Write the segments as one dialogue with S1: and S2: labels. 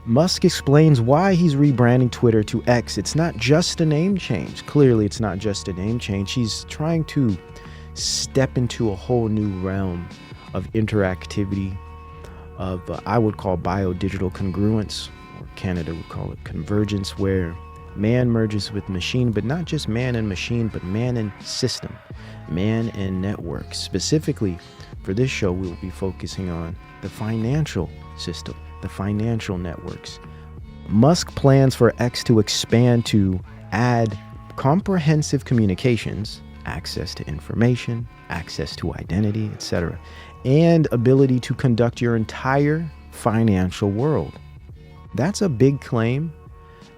S1: Musk explains why he's rebranding Twitter to X. It's not just a name change. Clearly, it's not just a name change. He's trying to step into a whole new realm of interactivity, of I would call biodigital congruence, or Canada would call it convergence, where man merges with machine, but not just man and machine, but man and system, man and network. Specifically, for this show, we will be focusing on the financial system, the financial networks. Musk plans for X to expand to add comprehensive communications, access to information, access to identity, etc., and ability to conduct your entire financial world. That's a big claim.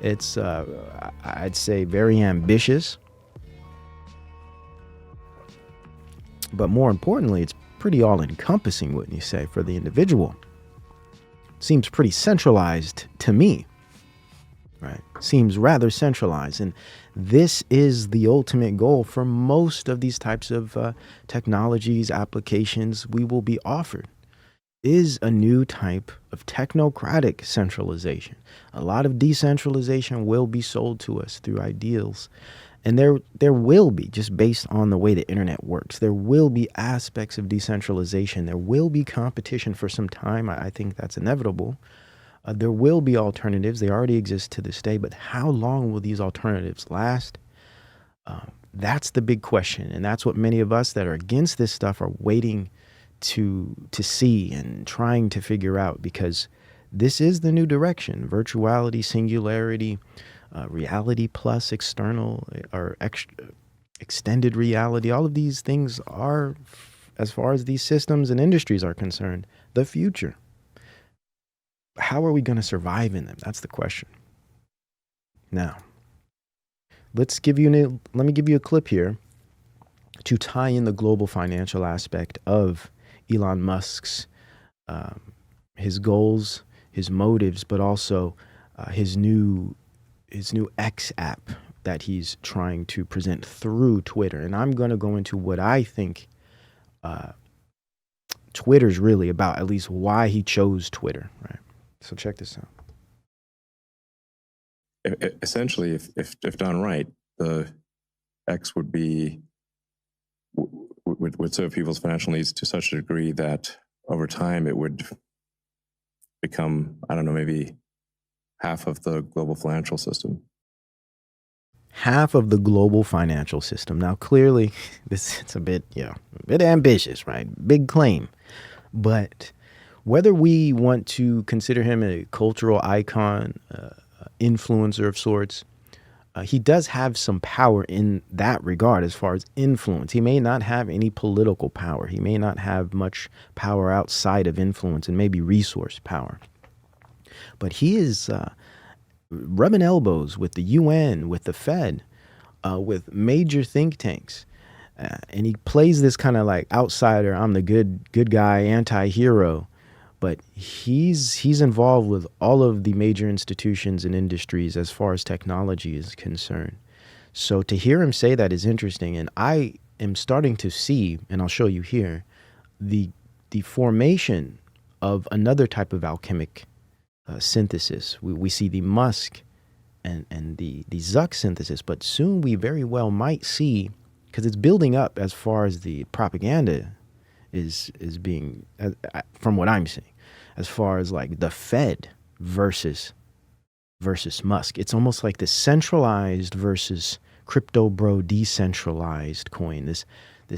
S1: It's, I'd say, very ambitious. But more importantly, it's pretty all-encompassing, wouldn't you say, for the individual. Seems pretty centralized to me, right? Seems rather centralized. And this is the ultimate goal for most of these types of technologies, applications we will be offered, is a new type of technocratic centralization. A lot of decentralization will be sold to us through ideals. And there will be, just based on the way the internet works, there will be aspects of decentralization. There will be competition for some time. I think that's inevitable. There will be alternatives. They already exist to this day. But how long will these alternatives last? That's the big question. And that's what many of us that are against this stuff are waiting to see and trying to figure out, because this is the new direction. Virtuality, singularity, reality plus external or extended reality. All of these things are, as far as these systems and industries are concerned, the future. How are we going to survive in them? That's the question. Now, let me give you a clip here to tie in the global financial aspect of Elon Musk's, his goals, his motives, but also his new X app that he's trying to present through Twitter. And I'm going to go into what I think Twitter's really about, at least why he chose Twitter, right? So check this out.
S2: Essentially, if done right, the X would serve people's financial needs to such a degree that over time it would become, I don't know, maybe half of the global financial system.
S1: Half of the global financial system. Now, clearly, it's a bit ambitious, right? Big claim. But whether we want to consider him a cultural icon, influencer of sorts, he does have some power in that regard as far as influence. He may not have any political power. He may not have much power outside of influence and maybe resource power. But he is rubbing elbows with the UN, with the Fed, with major think tanks. And he plays this kind of like outsider, I'm the good guy, anti-hero. But he's involved with all of the major institutions and industries as far as technology is concerned. So to hear him say that is interesting. And I am starting to see, and I'll show you here, the formation of another type of alchemic synthesis. We see the Musk and the Zuck synthesis, but soon we very well might see, because it's building up as far as the propaganda is being, from what I'm seeing, as far as like the Fed versus Musk. It's almost like the centralized versus crypto bro decentralized coin. This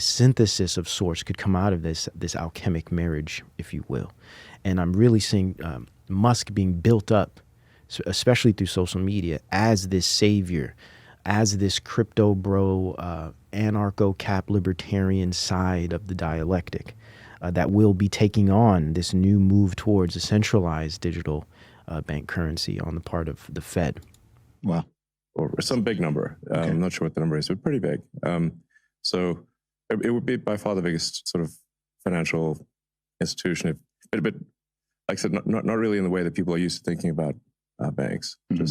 S1: synthesis of sorts could come out of this alchemic marriage, if you will. And I'm really seeing Musk being built up, especially through social media, as this savior, as this crypto bro, anarcho-cap libertarian side of the dialectic that will be taking on this new move towards a centralized digital bank currency on the part of the Fed.
S2: Wow. Or some big number. Okay. I'm not sure what the number is, but pretty big. So it would be by far the biggest sort of financial institution, but like I said, not really in the way that people are used to thinking about banks. Mm-hmm.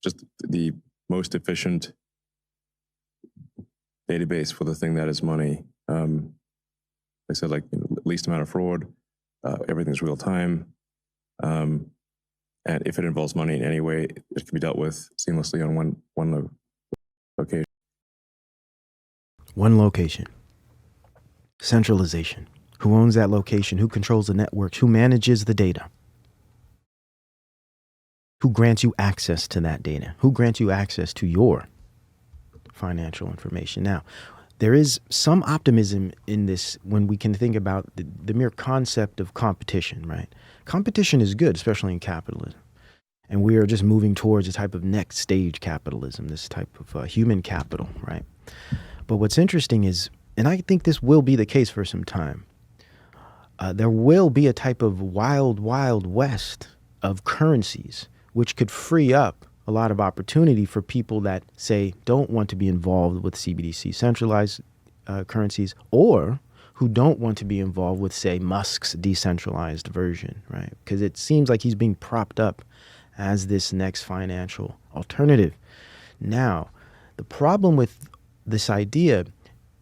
S2: Just the most efficient database for the thing that is money. Like I said, like least amount of fraud. Everything's real time. And if it involves money in any way, it can be dealt with seamlessly on one location.
S1: One location. Centralization. Who owns that location? Who controls the networks? Who manages the data? Who grants you access to that data? Who grants you access to your financial information? Now, there is some optimism in this when we can think about the mere concept of competition, right? Competition is good, especially in capitalism. And we are just moving towards a type of next stage capitalism, this type of human capital, right? But what's interesting is, and I think this will be the case for some time, there will be a type of wild, wild west of currencies, which could free up a lot of opportunity for people that, say, don't want to be involved with CBDC centralized currencies, or who don't want to be involved with, say, Musk's decentralized version, right? Because it seems like he's being propped up as this next financial alternative. Now, the problem with this idea,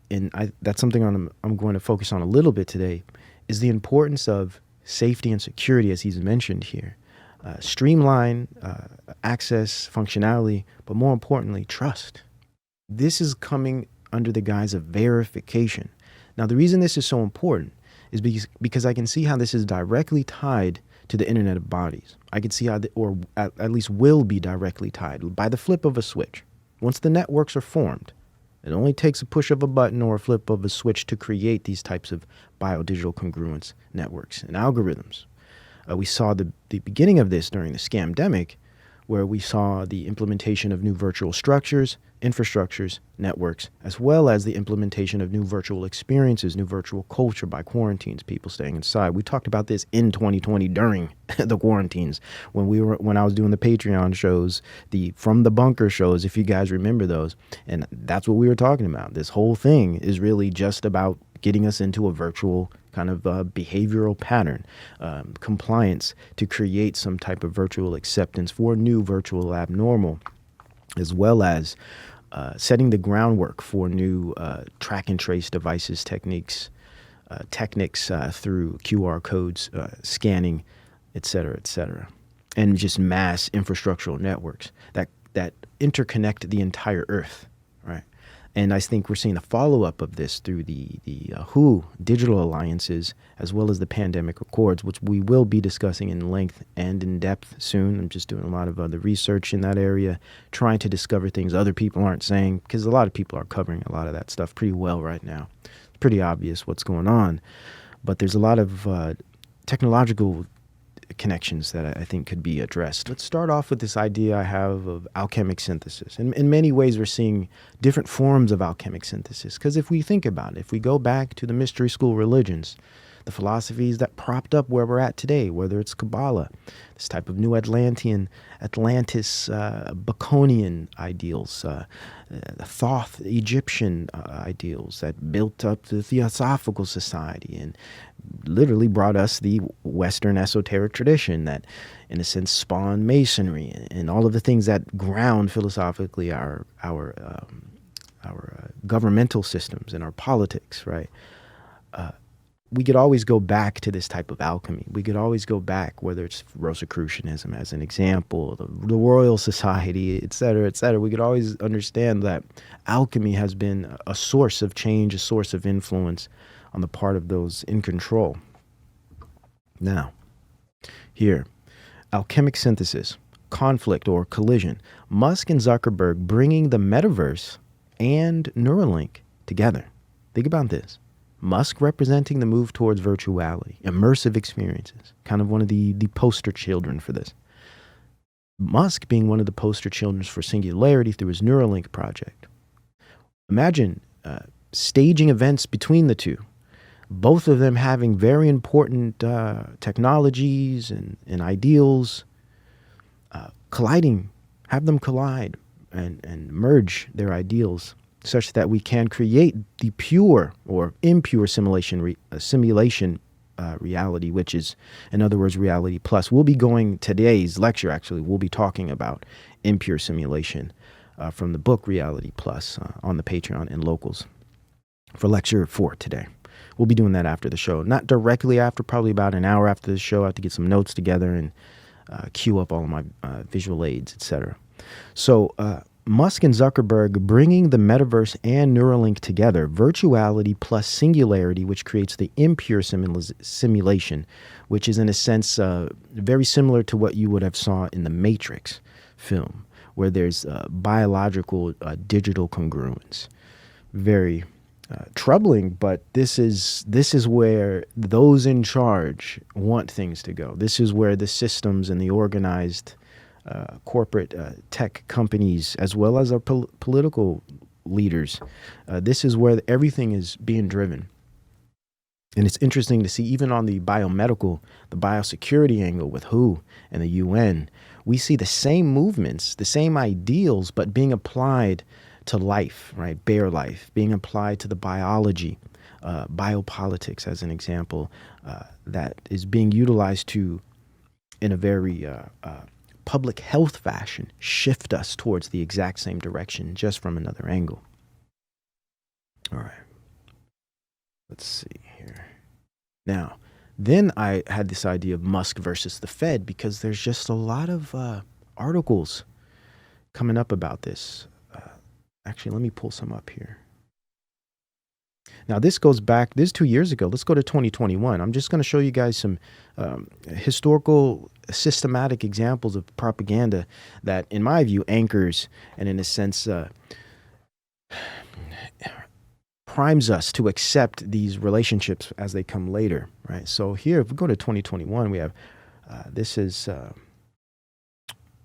S1: and that's something I'm going to focus on a little bit today, is the importance of safety and security, as he's mentioned here. Streamline access, functionality, but more importantly, trust. This is coming under the guise of verification. Now, the reason this is so important is because I can see how this is directly tied to the Internet of Bodies. I can see how, or at least will be directly tied by the flip of a switch. Once the networks are formed, it only takes a push of a button or a flip of a switch to create these types of biodigital congruence networks and algorithms. We saw the beginning of this during the scamdemic, where we saw the implementation of new virtual structures, infrastructures, networks, as well as the implementation of new virtual experiences, new virtual culture by quarantines, people staying inside. We talked about this in 2020 during the quarantines when I was doing the Patreon shows, the From the Bunker shows, if you guys remember those. And that's what we were talking about. This whole thing is really just about getting us into a virtual kind of behavioral pattern, compliance to create some type of virtual acceptance for new virtual abnormal, as well as setting the groundwork for new track and trace devices, techniques through QR codes, scanning, et cetera, and just mass infrastructural networks that interconnect the entire Earth, right? And I think we're seeing the follow-up of this through the WHO digital alliances, as well as the pandemic accords, which we will be discussing in length and in depth soon. I'm just doing a lot of other research in that area, trying to discover things other people aren't saying, because a lot of people are covering a lot of that stuff pretty well right now. It's pretty obvious what's going on. But there's a lot of technological connections that I think could be addressed. Let's start off with this idea I have of alchemic synthesis. In many ways, we're seeing different forms of alchemic synthesis, because if we think about it, if we go back to the mystery school religions, the philosophies that propped up where we're at today, whether it's Kabbalah, this type of new Atlantis, Baconian ideals, Thoth, Egyptian ideals that built up the Theosophical Society and literally brought us the Western esoteric tradition that, in a sense, spawned Masonry and all of the things that ground philosophically our governmental systems and our politics, right? We could always go back to this type of alchemy. We could always go back, whether it's Rosicrucianism as an example, the Royal Society, et cetera, et cetera. We could always understand that alchemy has been a source of change, a source of influence on the part of those in control. Now, here, alchemic synthesis, conflict or collision. Musk and Zuckerberg bringing the metaverse and Neuralink together. Think about this. Musk representing the move towards virtuality, immersive experiences, kind of one of the poster children for this. Musk being one of the poster children for singularity through his Neuralink project. Imagine staging events between the two, both of them having very important technologies and ideals colliding, have them collide and merge their ideals, such that we can create the pure or impure simulation reality, which is, in other words, reality plus. We'll be going, today's lecture actually, we'll be talking about impure simulation from the book Reality Plus on the Patreon and locals for lecture 4 today. We'll be doing that after the show. Not directly after, probably about an hour after the show. I have to get some notes together and queue up all of my visual aids, etc. So Musk and Zuckerberg bringing the metaverse and Neuralink together, virtuality plus singularity, which creates the impure simulation, which is in a sense very similar to what you would have saw in the Matrix film, where there's biological digital congruence. Very troubling, but this is where those in charge want things to go. This is where the systems and the organized corporate tech companies, as well as our political leaders, this is where everything is being driven. And it's interesting to see, even on the biomedical, the biosecurity angle with WHO and the UN, we see the same movements, the same ideals, but being applied to life, right? Bare life, being applied to the biology, biopolitics as an example, that is being utilized to, in a very public health fashion, shift us towards the exact same direction, just from another angle. All right. Let's see here. Now, then I had this idea of Musk versus the Fed, because there's just a lot of articles coming up about this. Actually, let me pull some up here. Now, this goes back, this is 2 years ago. Let's go to 2021. I'm just going to show you guys some historical, systematic examples of propaganda that, in my view, anchors and, in a sense, primes us to accept these relationships as they come later, right? So here, if we go to 2021, we have, this is,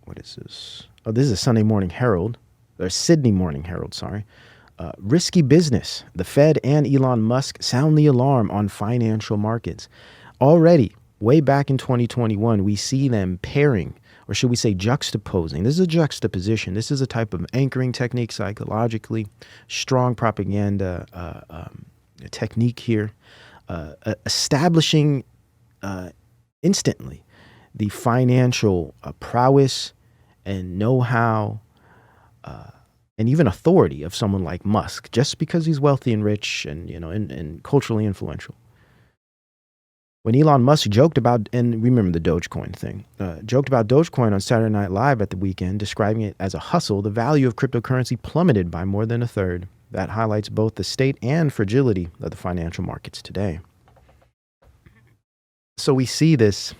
S1: what is this? Oh, this is a Sunday Morning Herald, or Sydney Morning Herald, sorry. Risky business. The Fed and Elon Musk sound the alarm on financial markets. Already, way back in 2021, we see them pairing, or should we say juxtaposing. This is a juxtaposition. This is a type of anchoring technique psychologically, strong propaganda technique here, establishing instantly the financial prowess and know-how and even authority of someone like Musk, just because he's wealthy and rich and, you know, and culturally influential. When Elon Musk joked about, and remember the Dogecoin thing, joked about Dogecoin on Saturday Night Live at the weekend, describing it as a hustle, the value of cryptocurrency plummeted by more than a third. That highlights both the state and fragility of the financial markets today. So we see this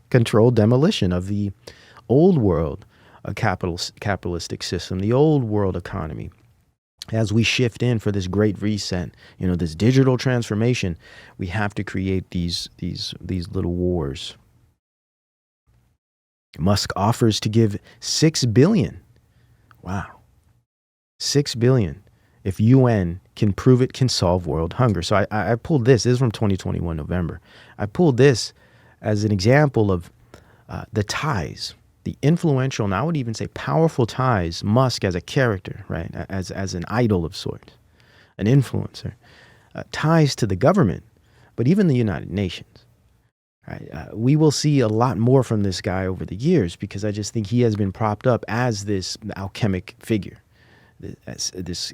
S1: controlled demolition of the old world, a capitalistic system, the old world economy. As we shift in for this great reset, you know, this digital transformation, we have to create these little wars. Musk offers to give $6 billion. Wow. $6 billion. If UN can prove it can solve world hunger. So I pulled this. This is from 2021, November. I pulled this as an example of the ties, the influential, and I would even say powerful ties, Musk as a character, right, as an idol of sorts, an influencer, ties to the government, but even the United Nations. Right? We will see a lot more from this guy over the years, because I just think he has been propped up as this alchemic figure, as this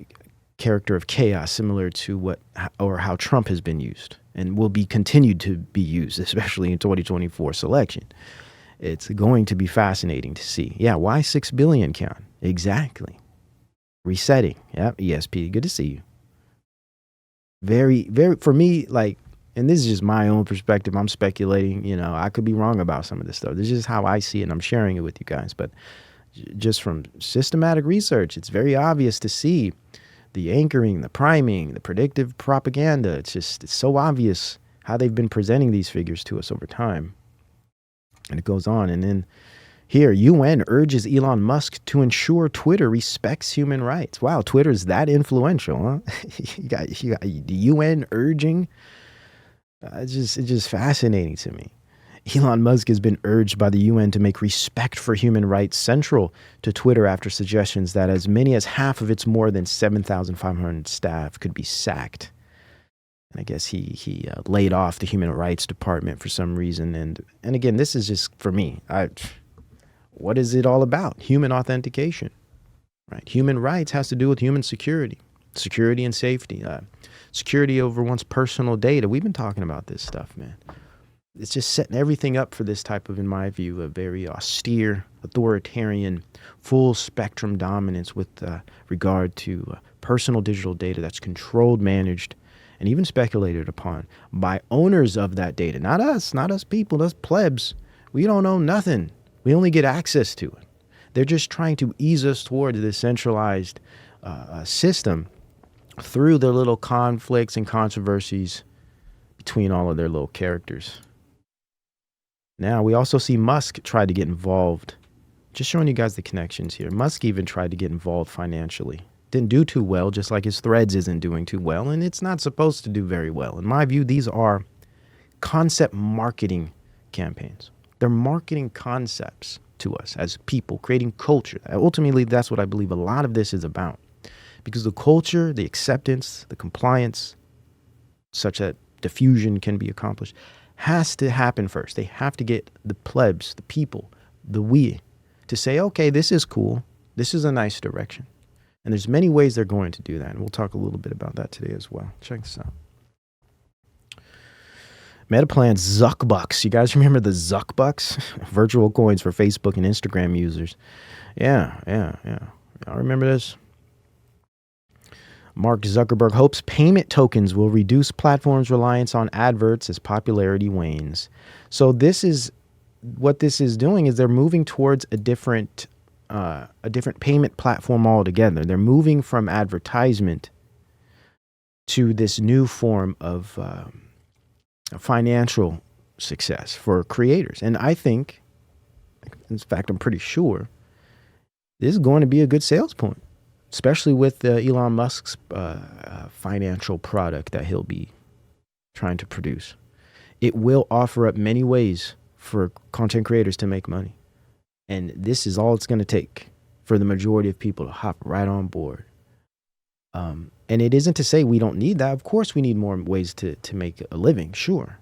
S1: character of chaos, similar to what or how Trump has been used and will be continued to be used, especially in 2024 selection. It's going to be fascinating to see. Yeah, why 6 billion, Keon? Exactly. Resetting. Yep, ESP, good to see you. Very, very, for me, like, and this is just my own perspective. I'm speculating, you know, I could be wrong about some of this stuff. This is how I see it, and I'm sharing it with you guys. But just from systematic research, it's very obvious to see the anchoring, the priming, the predictive propaganda. It's so obvious how they've been presenting these figures to us over time. And it goes on. And then here, UN urges Elon Musk to ensure Twitter respects human rights. Wow, Twitter's that influential, huh? you got the UN urging. It's just fascinating to me. Elon Musk has been urged by the UN to make respect for human rights central to Twitter after suggestions that as many as half of its more than 7,500 staff could be sacked. And I guess he laid off the Human Rights Department for some reason. And again, this is just, for me, what is it all about? Human authentication, right? Human rights has to do with human security and safety, security over one's personal data. We've been talking about this stuff, man. it's just setting everything up for this type of, in my view, a very austere, authoritarian, full spectrum dominance with regard to personal digital data that's controlled, managed, and even speculated upon by owners of that data. Not us people, us plebs. We don't own nothing. We only get access to it. They're just trying to ease us towards this centralized system through their little conflicts and controversies between all of their little characters. Now, we also see Musk try to get involved. Just showing you guys the connections here. Musk even tried to get involved financially. Didn't do too well, just like his Threads isn't doing too well, and it's not supposed to do very well. In my view, these are concept marketing campaigns. They're marketing concepts to us as people, creating culture. Ultimately, that's what I believe a lot of this is about. Because the culture, the acceptance, the compliance, such that diffusion can be accomplished, has to happen first. They have to get the plebs, the people, the we, to say, okay, this is cool. This is a nice direction. And there's many ways they're going to do that. And we'll talk a little bit about that today as well. Check this out. Meta plans Zuckbucks. You guys remember the Zuckbucks? Virtual coins for Facebook and Instagram users. Yeah. Y'all remember this? Mark Zuckerberg hopes payment tokens will reduce platforms' reliance on adverts as popularity wanes. So this is what this is doing is they're moving towards a different payment platform altogether. They're moving from advertisement to this new form of financial success for creators. And I think, in fact, I'm pretty sure, this is going to be a good sales point, especially with Elon Musk's financial product that he'll be trying to produce. It will offer up many ways for content creators to make money. And this is all it's going to take for the majority of people to hop right on board. And it isn't to say we don't need that. Of course, we need more ways to make a living, sure.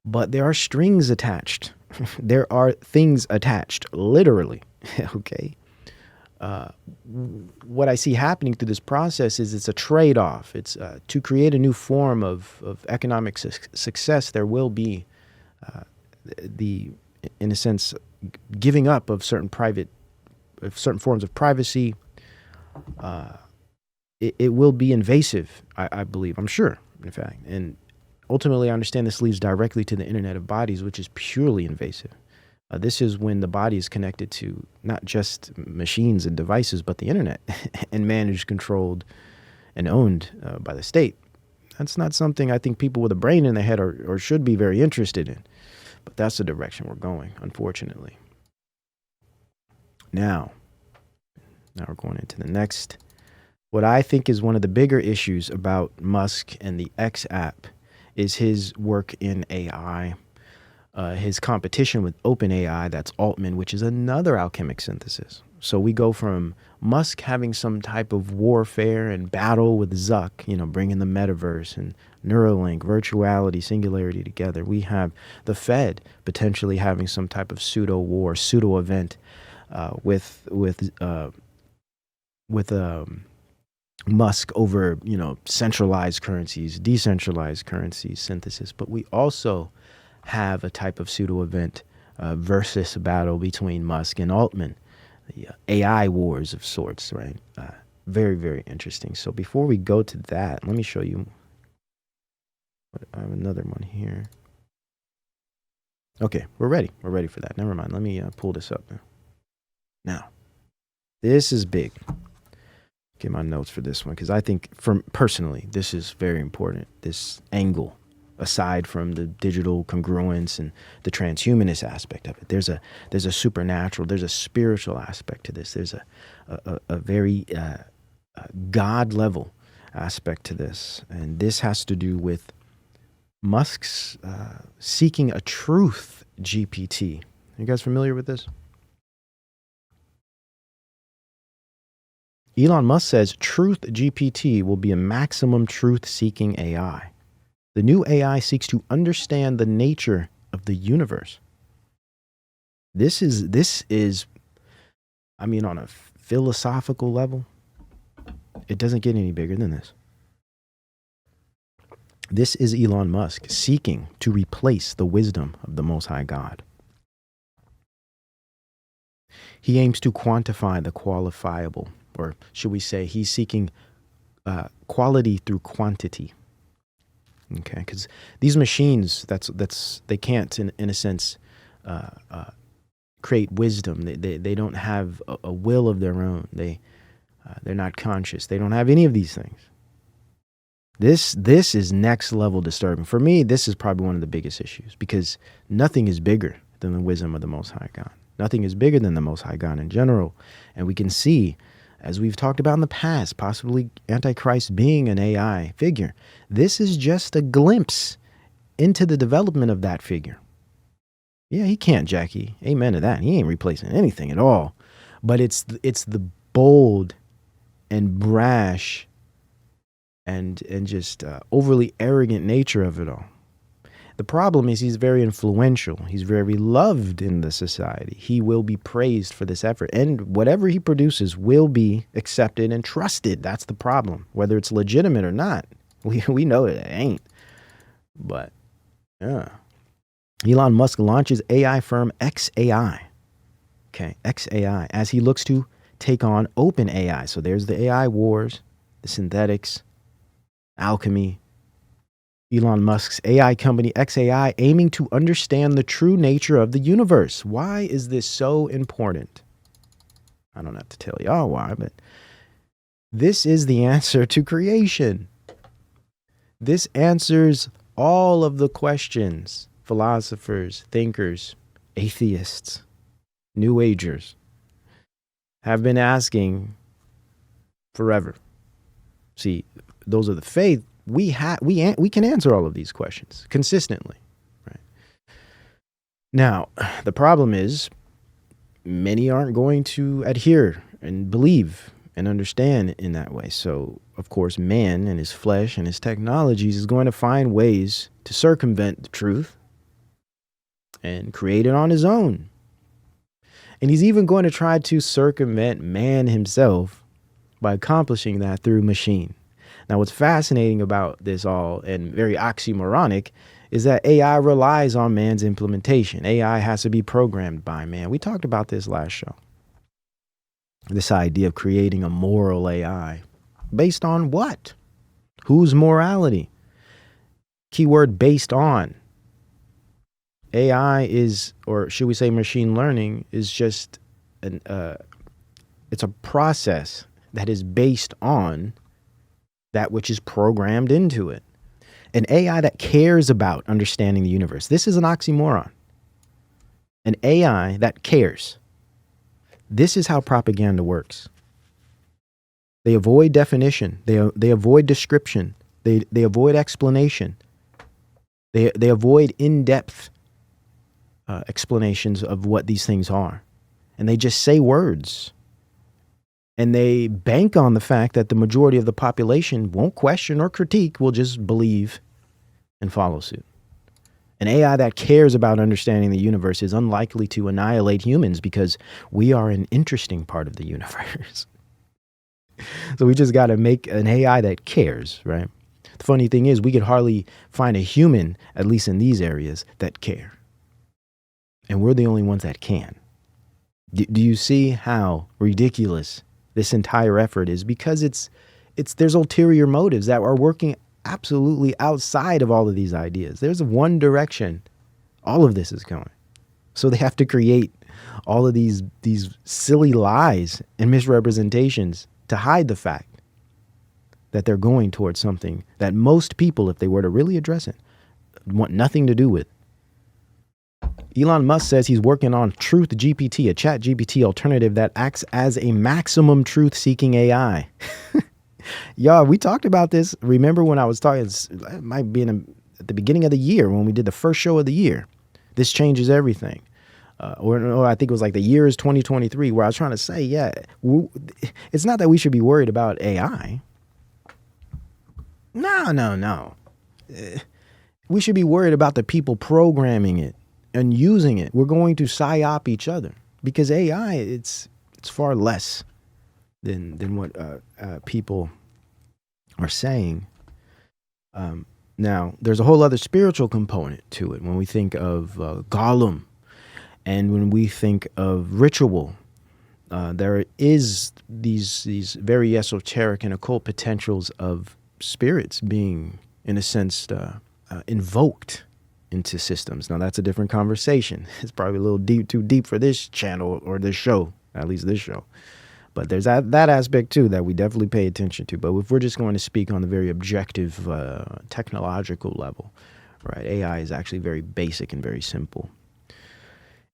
S1: But there are strings attached. There are things attached, literally, okay? What I see happening through this process is it's a trade-off. It's to create a new form of economic success. There will be in a sense, giving up of certain forms of privacy. It will be invasive, I believe. I'm sure, in fact. And ultimately, I understand this leads directly to the Internet of Bodies, which is purely invasive. This is when the body is connected to not just machines and devices, but the internet and managed, controlled, and owned by the state. That's not something I think people with a brain in their head or should be very interested in. But that's the direction we're going, unfortunately. Now we're going into the next. What I think is one of the bigger issues about Musk and the X app is his work in AI. His competition with OpenAI, that's Altman, which is another alchemic synthesis. So we go from Musk having some type of warfare and battle with Zuck, bringing the metaverse and Neuralink, virtuality, singularity together. We have the Fed potentially having some type of pseudo war, pseudo event with Musk over centralized currencies, decentralized currencies, synthesis. But we also have a type of pseudo event versus battle between Musk and Altman, the AI wars of sorts, right? Very, very interesting. So before we go to that, let me show you. I have another one here. Okay, we're ready. We're ready for that. Never mind. Let me pull this up now. Now, this is big. Get my notes for this one because I think, personally, this is very important. This angle, aside from the digital congruence and the transhumanist aspect of it, there's a supernatural, there's a spiritual aspect to this. There's a very God level aspect to this, and this has to do with Musk's seeking a truth GPT. You guys familiar with this? Elon Musk says Truth GPT will be a maximum truth-seeking AI. The new AI seeks to understand the nature of the universe. This is, I mean, on a philosophical level, it doesn't get any bigger than this. This is Elon Musk seeking to replace the wisdom of the Most High God. He aims to quantify the qualifiable, or should we say he's seeking quality through quantity. Okay, because these machines, they can't, in a sense, create wisdom. They don't have a will of their own. They're not conscious. They don't have any of these things. This is next level disturbing. For me, this is probably one of the biggest issues, because nothing is bigger than the wisdom of the Most High God. Nothing is bigger than the Most High God in general. And we can see, as we've talked about in the past, possibly Antichrist being an AI figure. This is just a glimpse into the development of that figure. Yeah, he can't, Jackie. Amen to that. He ain't replacing anything at all. But it's the bold and brash and just overly arrogant nature of it all. The problem is he's very influential. He's very loved in the society. He will be praised for this effort. And whatever he produces will be accepted and trusted. That's the problem. Whether it's legitimate or not, we know it ain't. But, yeah. Elon Musk launches AI firm XAI. Okay, XAI, as he looks to take on OpenAI. So there's the AI wars, the synthetics, alchemy. Elon Musk's AI company XAI aiming to understand the true nature of the universe. Why is this so important? I don't have to tell y'all why, but this is the answer to creation. This answers all of the questions philosophers, thinkers, atheists, New Agers have been asking forever. See, those are the faith. We can answer all of these questions consistently, right? Now, the problem is many aren't going to adhere and believe and understand in that way. So, of course, man and his flesh and his technologies is going to find ways to circumvent the truth and create it on his own. And he's even going to try to circumvent man himself by accomplishing that through machine. Now, what's fascinating about this all, and very oxymoronic, is that AI relies on man's implementation. AI has to be programmed by man. We talked about this last show. This idea of creating a moral AI. Based on what? Whose morality? Keyword based on. AI is, or should we say machine learning, is just it's a process that is based on that which is programmed into it. An AI that cares about understanding the universe. This is an oxymoron. An AI that cares. This is how propaganda works. They avoid definition. They avoid description. They avoid explanation. They avoid in-depth explanations of what these things are. And they just say words. And they bank on the fact that the majority of the population won't question or critique, will just believe and follow suit. An AI that cares about understanding the universe is unlikely to annihilate humans because we are an interesting part of the universe. So we just got to make an AI that cares, right? The funny thing is we could hardly find a human, at least in these areas, that care. And we're the only ones that can. Do you see how ridiculous this entire effort is? Because there's ulterior motives that are working absolutely outside of all of these ideas. There's one direction all of this is going. So they have to create all of these silly lies and misrepresentations to hide the fact that they're going towards something that most people, if they were to really address it, want nothing to do with. Elon Musk says he's working on Truth GPT, a chat GPT alternative that acts as a maximum truth-seeking AI. Y'all, we talked about this. Remember when I was talking, it might be at the beginning of the year when we did the first show of the year. This changes everything. Or I think it was like the year is 2023, where I was trying to say, yeah, it's not that we should be worried about AI. No. We should be worried about the people programming it and using it. We're going to psyop each other because AI, it's far less than what people are saying. Now, there's a whole other spiritual component to it when we think of Gollum and when we think of ritual. There is these very esoteric and occult potentials of spirits being, in a sense, invoked into systems. Now, that's a different conversation. It's probably a little too deep for this channel or this show, at least this show. But there's that aspect too that we definitely pay attention to. But if we're just going to speak on the very objective technological level, right, AI is actually very basic and very simple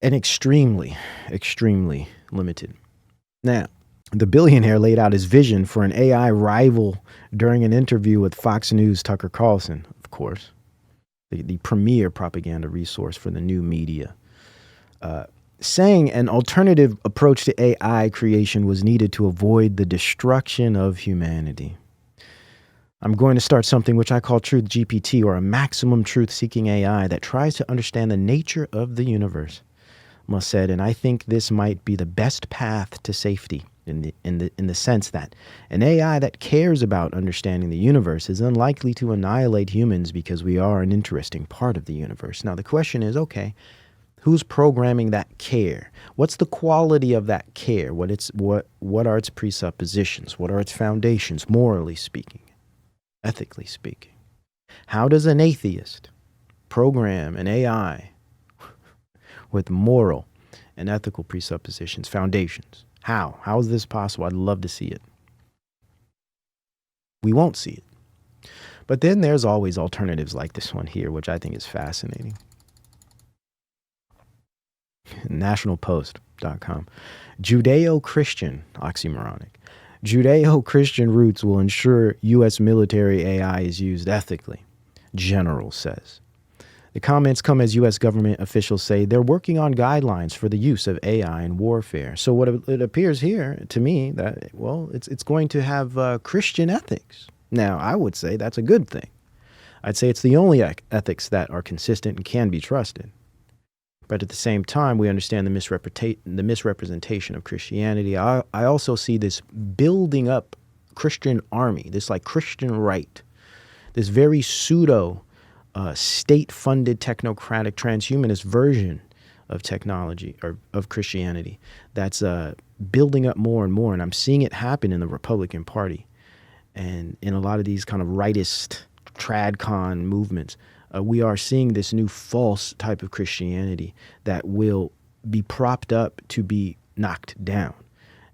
S1: and extremely, extremely limited. Now, the billionaire laid out his vision for an AI rival during an interview with Fox News' Tucker Carlson, of course, the premier propaganda resource for the new media, saying an alternative approach to AI creation was needed to avoid the destruction of humanity. I'm going to start something which I call Truth GPT, or a maximum truth-seeking AI that tries to understand the nature of the universe, Musk said, and I think this might be the best path to safety in the sense that an AI that cares about understanding the universe is unlikely to annihilate humans because we are an interesting part of the universe. Now, the question is, okay, who's programming that care? What's the quality of that care? What are its presuppositions? What are its foundations, morally speaking, ethically speaking? How does an atheist program an AI with moral and ethical presuppositions, foundations? How? How is this possible? I'd love to see it. We won't see it. But then there's always alternatives like this one here, which I think is fascinating. Nationalpost.com. Judeo-Christian, oxymoronic. Judeo-Christian roots will ensure U.S. military AI is used ethically, General says. The comments come as U.S. government officials say they're working on guidelines for the use of AI in warfare. So what it appears here to me that, well, it's going to have Christian ethics. Now, I would say that's a good thing. I'd say it's the only ethics that are consistent and can be trusted. But at the same time, we understand the misrepresentation of Christianity. I also see this building up Christian army, this like Christian right, this very pseudo state-funded technocratic transhumanist version of technology or of Christianity that's building up more and more. And I'm seeing it happen in the Republican Party and in a lot of these kind of rightist tradcon movements. We are seeing this new false type of Christianity that will be propped up to be knocked down.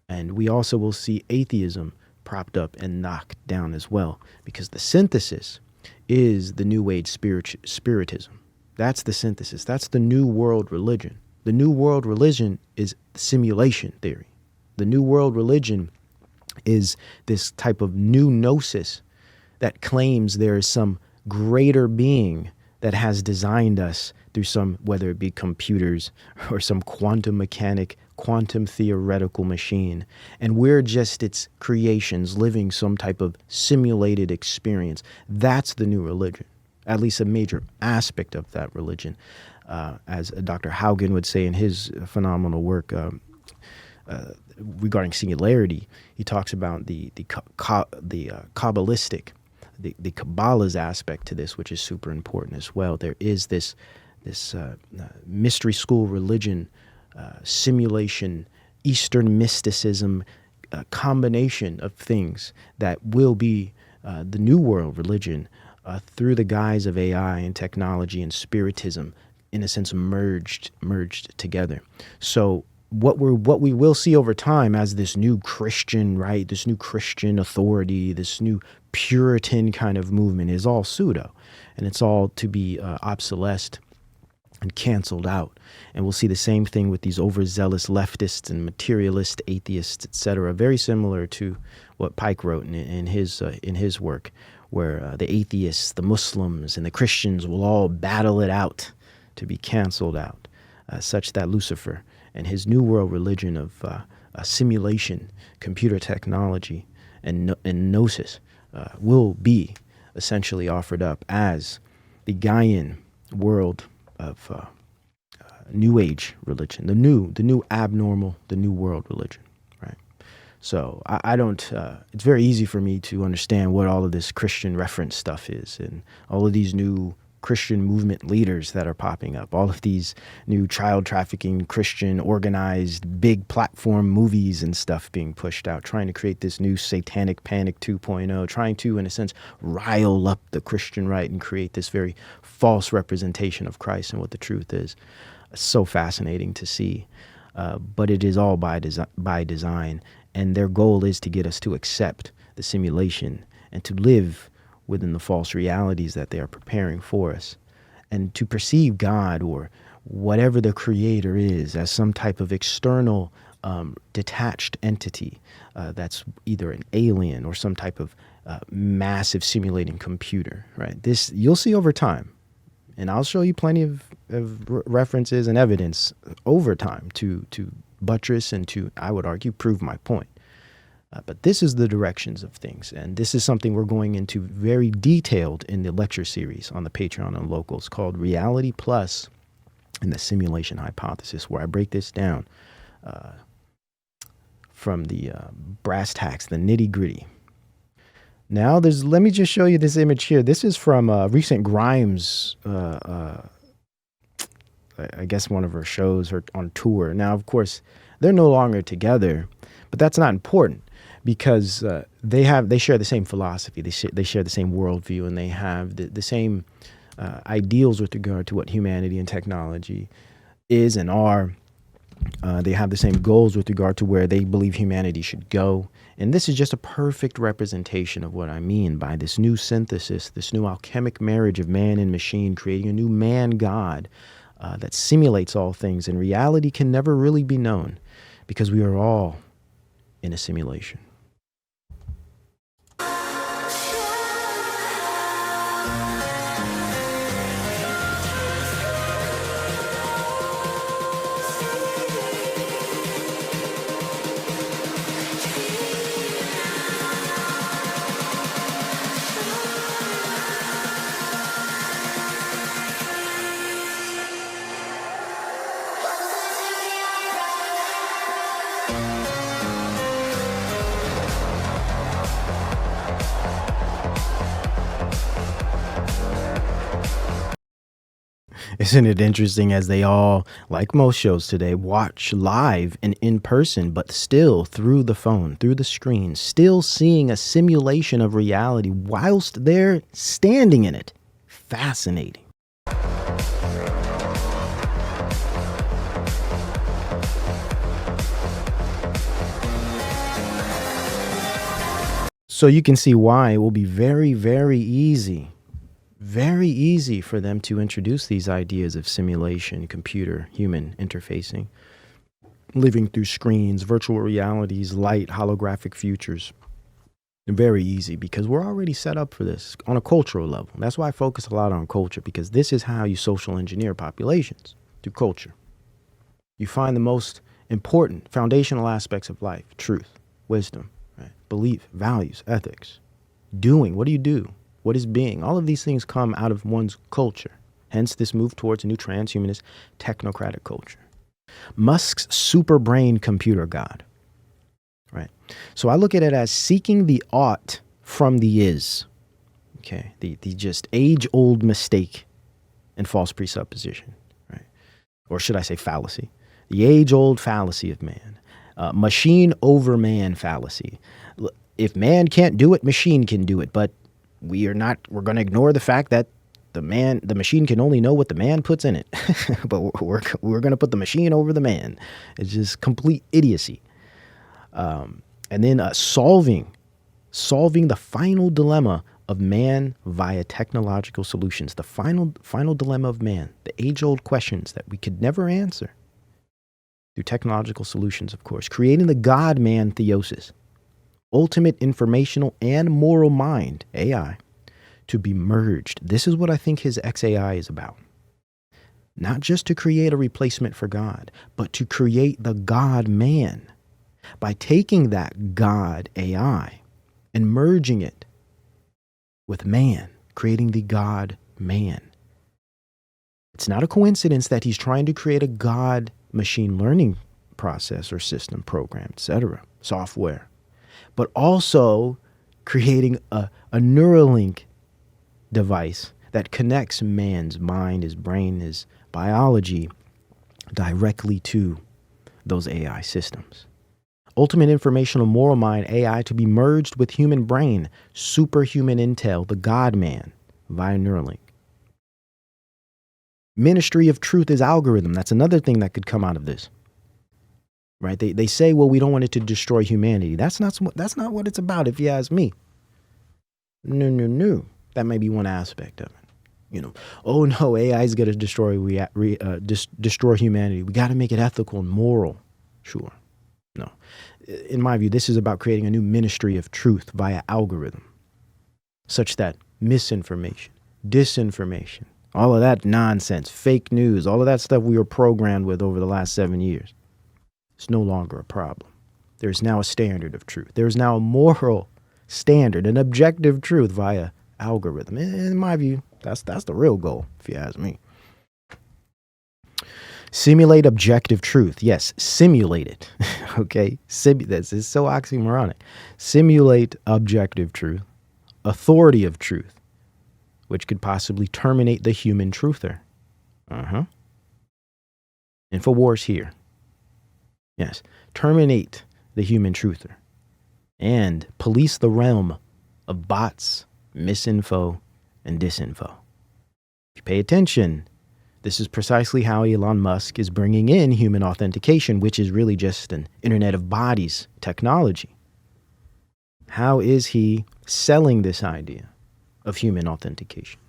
S1: And we also will see atheism propped up and knocked down as well, because the synthesis is the New Age spiritism. That's the synthesis. That's the New World religion. The New World religion is simulation theory. The New World religion is this type of new gnosis that claims there is some greater being that has designed us through some, whether it be computers or some quantum mechanic, quantum theoretical machine. And we're just its creations living some type of simulated experience. That's the new religion, at least a major aspect of that religion. As Dr. Haugen would say in his phenomenal work regarding singularity, he talks about the Kabbalistic, the Kabbalah's aspect to this, which is super important as well. There is this mystery school religion, simulation, Eastern mysticism, combination of things that will be the New World religion through the guise of AI and technology and spiritism, in a sense, merged together. So what we will see over time as this new Christian, right, this new Christian authority, this new Puritan kind of movement is all pseudo, and it's all to be obsolesced and canceled out. And we'll see the same thing with these overzealous leftists and materialist atheists, etc. Very similar to what Pike wrote in his work, where the atheists, the Muslims, and the Christians will all battle it out to be canceled out, such that Lucifer and his New World religion of simulation, computer technology, and gnosis will be essentially offered up as the Gaian world of New Age religion, the new abnormal, the New World religion, right? So I don't, it's very easy for me to understand what all of this Christian reference stuff is and all of these new Christian movement leaders that are popping up, all of these new child trafficking, Christian organized big platform movies and stuff being pushed out, trying to create this new satanic panic 2.0, trying to, in a sense, rile up the Christian right and create this very false representation of Christ and what the truth is. It's so fascinating to see. But it is all by design. And their goal is to get us to accept the simulation and to live within the false realities that they are preparing for us, and to perceive God or whatever the creator is as some type of external detached entity that's either an alien or some type of massive simulating computer, right? This you'll see over time. And I'll show you plenty of references and evidence over time to buttress and to, I would argue, prove my point. But this is the directions of things. And this is something we're going into very detailed in the lecture series on the Patreon and Locals called Reality Plus and the Simulation Hypothesis, where I break this down from the brass tacks, the nitty gritty. Now, let me just show you this image here. This is from recent Grimes, I guess one of her shows or on tour. Now, of course, they're no longer together, but that's not important because they share the same philosophy. They share the same worldview, and they have the same ideals with regard to what humanity and technology is and are. They have the same goals with regard to where they believe humanity should go. And this is just a perfect representation of what I mean by this new synthesis, this new alchemic marriage of man and machine, creating a new man-God that simulates all things. And reality can never really be known because we are all in a simulation. Isn't it interesting as they all, like most shows today, watch live and in person, but still through the phone, through the screen, still seeing a simulation of reality whilst they're standing in it? Fascinating. So you can see why it will be very, very easy for them to introduce these ideas of simulation, computer, human interfacing, living through screens, virtual realities, light, holographic futures. Very easy because we're already set up for this on a cultural level. That's why I focus a lot on culture, because this is how you social engineer populations, through culture. You find the most important foundational aspects of life: truth, wisdom, right? Belief, values, ethics, doing. What do you do? What is being? All of these things come out of one's culture. Hence this move towards a new transhumanist technocratic culture. Musk's super brain computer god, right? So I look at it as seeking the ought from the is, okay? The just age-old mistake and false presupposition, right? Or should I say fallacy? The age-old fallacy of man. Machine over man fallacy. If man can't do it, machine can do it, but we're going to ignore the fact that the machine can only know what the man puts in it. But we're going to put the machine over the man. It's just complete idiocy. And then solving the final dilemma of man via technological solutions. The final dilemma of man, the age-old questions that we could never answer through technological solutions, of course. Creating the God-man theosis. Ultimate informational and moral mind, AI, to be merged. This is what I think his XAI is about. Not just to create a replacement for God, but to create the God-man by taking that God AI and merging it with man, creating the God-man. It's not a coincidence that he's trying to create a God machine learning process or system, program, etc., software. but also creating a Neuralink device that connects man's mind, his brain, his biology directly to those AI systems. Ultimate informational moral mind AI to be merged with human brain, superhuman intel, the God man via Neuralink. Ministry of truth is algorithm. That's another thing that could come out of this. Right? They say, well, we don't want it to destroy humanity. That's not what it's about, if you ask me. No. That may be one aspect of it. Oh no, AI is going to destroy humanity. We got to make it ethical and moral. Sure. No. In my view, this is about creating a new ministry of truth via algorithm, such that misinformation, disinformation, all of that nonsense, fake news, all of that stuff we were programmed with over the last 7 years, it's no longer a problem. There's now a standard of truth. There's now a moral standard, an objective truth via algorithm. In my view, that's the real goal, if you ask me. Simulate objective truth. Yes, simulate it. Okay? This is so oxymoronic. Simulate objective truth, authority of truth, which could possibly terminate the human truther. InfoWars here. Yes, terminate the human truther and police the realm of bots, misinfo, and disinfo. If you pay attention, this is precisely how Elon Musk is bringing in human authentication, which is really just an Internet of Bodies technology. How is he selling this idea of human authentication?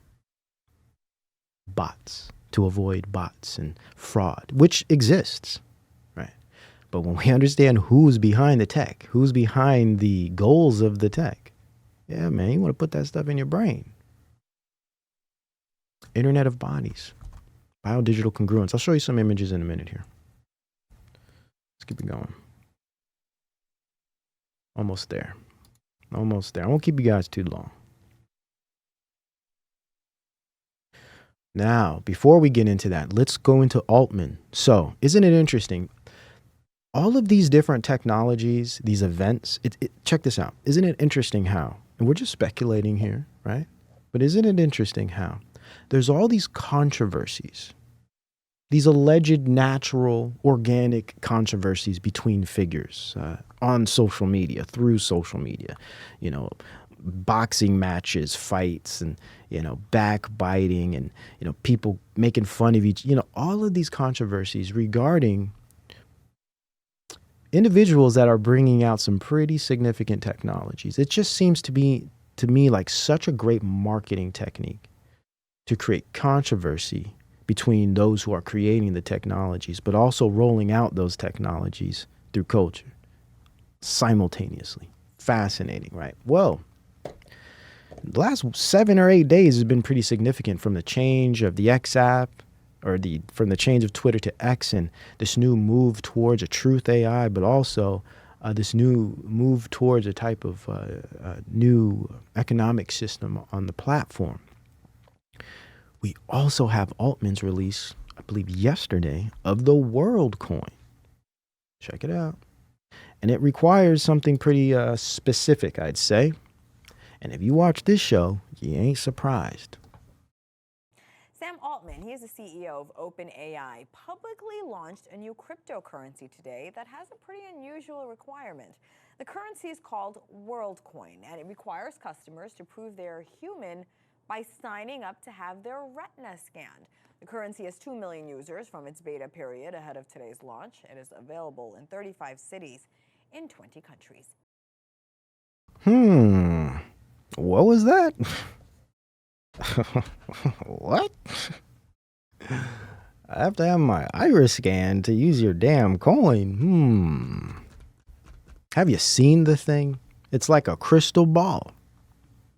S1: Bots, to avoid bots and fraud, which exists. But when we understand who's behind the tech, who's behind the goals of the tech, yeah, man, you want to put that stuff in your brain. Internet of Bodies, biodigital congruence. I'll show you some images in a minute here. Let's keep it going. Almost there. I won't keep you guys too long. Now, before we get into that, let's go into Altman. So, isn't it interesting? All of these different technologies, these events, check this out. Isn't it interesting how, and we're just speculating here, right? But isn't it interesting how there's all these controversies, these alleged natural, organic controversies between figures on social media, through social media, boxing matches, fights, and, backbiting, and, people making fun of each, all of these controversies regarding individuals that are bringing out some pretty significant technologies. It just seems to me like such a great marketing technique to create controversy between those who are creating the technologies, but also rolling out those technologies through culture simultaneously. Fascinating, right? Well, the last 7 or 8 days has been pretty significant, from the change of the X app, from the change of Twitter to X, and this new move towards a truth AI, but also this new move towards a type of new economic system on the platform. We also have Altman's release, I believe yesterday, of the Worldcoin. Check it out. And it requires something pretty specific, I'd say. And if you watch this show, you ain't surprised.
S3: Sam Altman, he is the CEO of OpenAI, publicly launched a new cryptocurrency today that has a pretty unusual requirement. The currency is called Worldcoin, and it requires customers to prove they're human by signing up to have their retina scanned. The currency has 2 million users from its beta period ahead of today's launch. It is available in 35 cities in 20 countries.
S1: What was that? What? I have to have my iris scanned to use your damn coin. Have you seen the thing? It's like a crystal ball.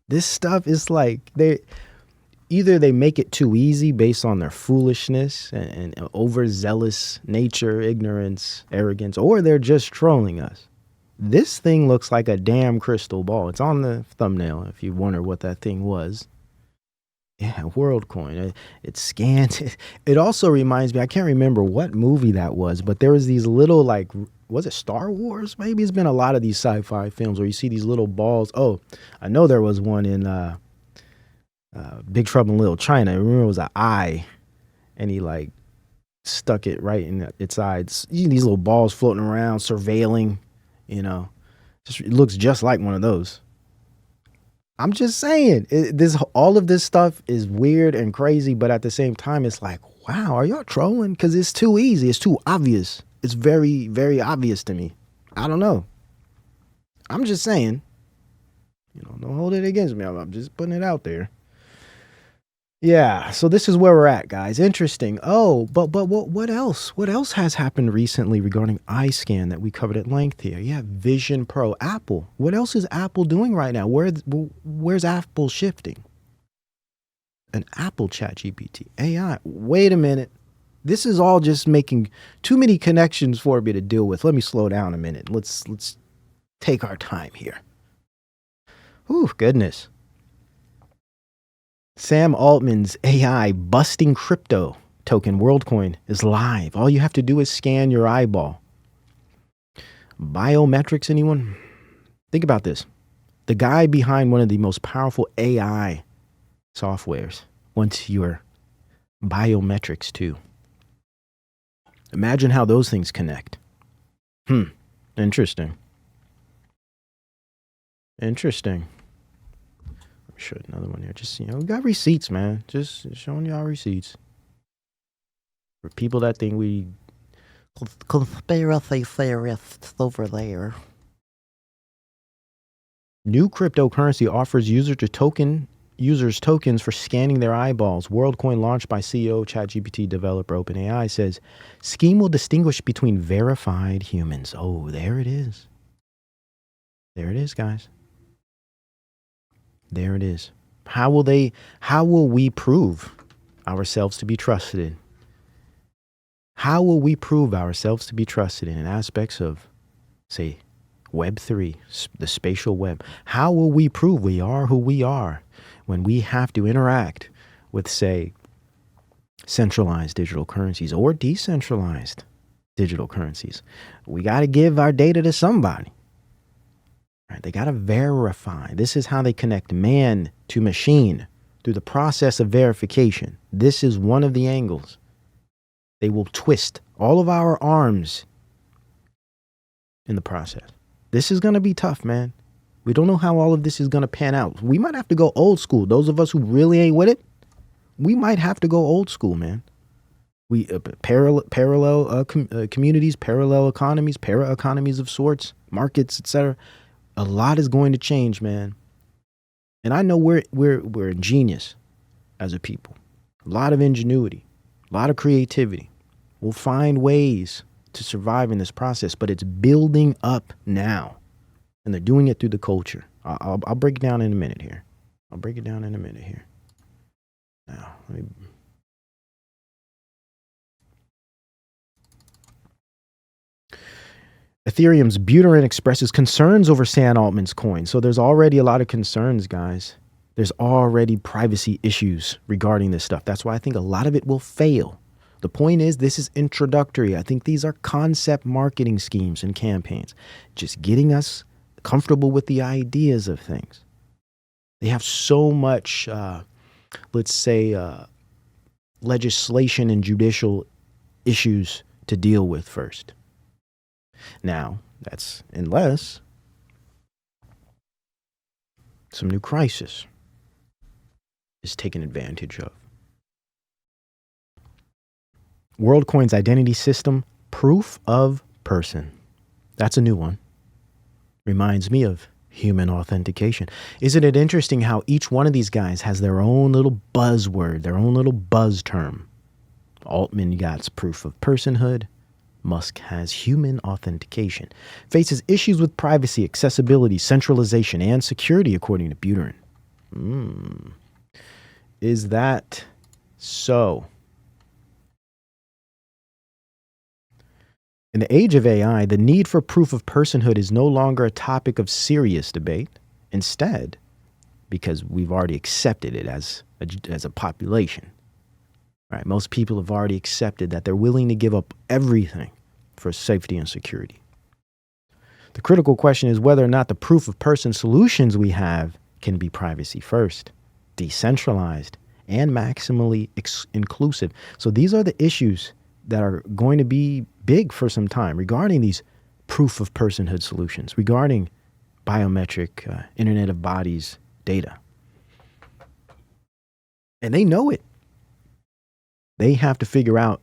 S1: This stuff is like, they make it too easy based on their foolishness and overzealous nature, ignorance, arrogance, or they're just trolling us. This thing looks like a damn crystal ball. It's on the thumbnail if you wonder what that thing was. Yeah, Worldcoin. It scans. It also reminds me, I can't remember what movie that was, but there was these little like was it Star Wars? Maybe it's been a lot of these sci-fi films where you see these little balls. Oh, I know there was one in Big Trouble in Little China. I remember it was an eye, and he like stuck it right in its eye. These little balls floating around, surveilling. You know, it looks just like one of those. I'm just saying, all of this stuff is weird and crazy, but at the same time, it's like, wow, are y'all trolling? Because it's too easy. It's too obvious. It's very, very obvious to me. I don't know. I'm just saying, don't hold it against me. I'm just putting it out there. Yeah, so this is where we're at, guys. Interesting. Oh, but what else? What else has happened recently regarding iScan that we covered at length here? Yeah, Vision Pro, Apple. What else is Apple doing right now? Where's Apple shifting? An Apple ChatGPT, AI. Wait a minute. This is all just making too many connections for me to deal with. Let me slow down a minute. Let's take our time here. Ooh, goodness. Sam Altman's AI busting crypto token Worldcoin is live. All you have to do is scan your eyeball. Biometrics, anyone? Think about this. The guy behind one of the most powerful AI softwares wants your biometrics too. Imagine how those things connect. Interesting. Interesting. Show another one here. Just, we got receipts, man. Just showing y'all receipts. For people that think we conspiracy theorists over there. New cryptocurrency offers users tokens for scanning their eyeballs. Worldcoin, launched by CEO ChatGPT developer OpenAI, says scheme will distinguish between verified humans. Oh, there it is. There it is, guys. There it is. How will we prove ourselves to be trusted? How will we prove ourselves to be trusted in aspects of, say, Web3, the spatial web? How will we prove we are who we are when we have to interact with, say, centralized digital currencies or decentralized digital currencies? We got to give our data to somebody. Right, they got to verify. This is how they connect man to machine through the process of verification. This is one of the angles. They will twist all of our arms in the process. This is going to be tough, man. We don't know how all of this is going to pan out. We might have to go old school. Those of us who really ain't with it, we might have to go old school, man. We parallel communities, parallel economies, para-economies of sorts, markets, etc. A lot is going to change, man. And I know we're ingenious as a people. A lot of ingenuity, a lot of creativity. We'll find ways to survive in this process, but it's building up now. And they're doing it through the culture. I'll break it down in a minute here. Now, Ethereum's Buterin expresses concerns over Sam Altman's coin. So there's already a lot of concerns, guys. There's already privacy issues regarding this stuff. That's why I think a lot of it will fail. The point is, this is introductory. I think these are concept marketing schemes and campaigns, just getting us comfortable with the ideas of things. They have so much, let's say, legislation and judicial issues to deal with first. Now, that's unless some new crisis is taken advantage of. Worldcoin's identity system, proof of person. That's a new one. Reminds me of human authentication. Isn't it interesting how each one of these guys has their own little buzzword, their own little buzz term? Altman got proof of personhood. Musk has human authentication. Faces issues with privacy, accessibility, centralization, and security, according to Buterin. Is that so? In the age of AI, the need for proof of personhood is no longer a topic of serious debate. Instead, because we've already accepted it as a population. Right? Most people have already accepted that they're willing to give up everything for safety and security. The critical question is whether or not the proof of person solutions we have can be privacy first, decentralized, and maximally inclusive. So these are the issues that are going to be big for some time regarding these proof of personhood solutions, regarding biometric Internet of Bodies data. And they know it. They have to figure out,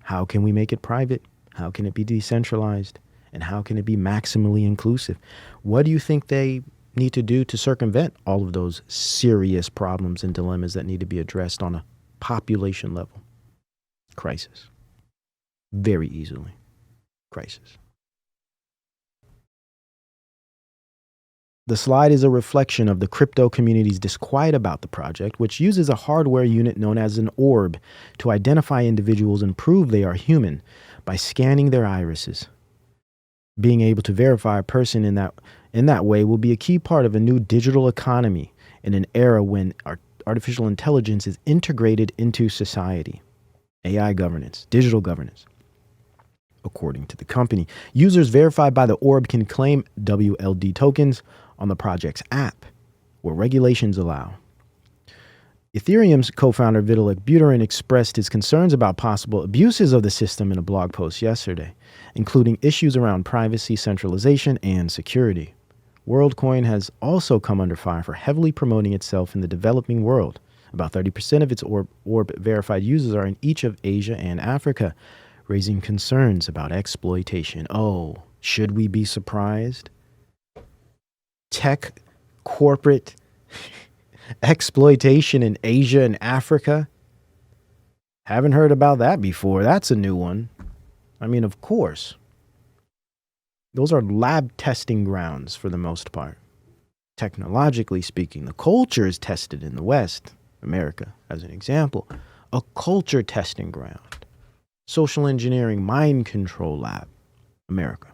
S1: how can we make it private? How can it be decentralized? And how can it be maximally inclusive? What do you think they need to do to circumvent all of those serious problems and dilemmas that need to be addressed on a population level? Crisis. Very easily. Crisis. The slide is a reflection of the crypto community's disquiet about the project, which uses a hardware unit known as an orb to identify individuals and prove they are human by scanning their irises. Being able to verify a person in that way will be a key part of a new digital economy in an era when artificial intelligence is integrated into society. AI governance, digital governance. According to the company, users verified by the orb can claim WLD tokens on the project's app, where regulations allow. Ethereum's co-founder Vitalik Buterin expressed his concerns about possible abuses of the system in a blog post yesterday, including issues around privacy, centralization, and security. Worldcoin has also come under fire for heavily promoting itself in the developing world. About 30% of its orb-verified users are in each of Asia and Africa, raising concerns about exploitation. Oh, should we be surprised? Tech corporate exploitation in Asia and Africa? Haven't heard about that before. That's a new one. I mean, of course. Those are lab testing grounds for the most part. Technologically speaking, the culture is tested in the West, America, as an example. A culture testing ground. Social engineering mind control lab, America.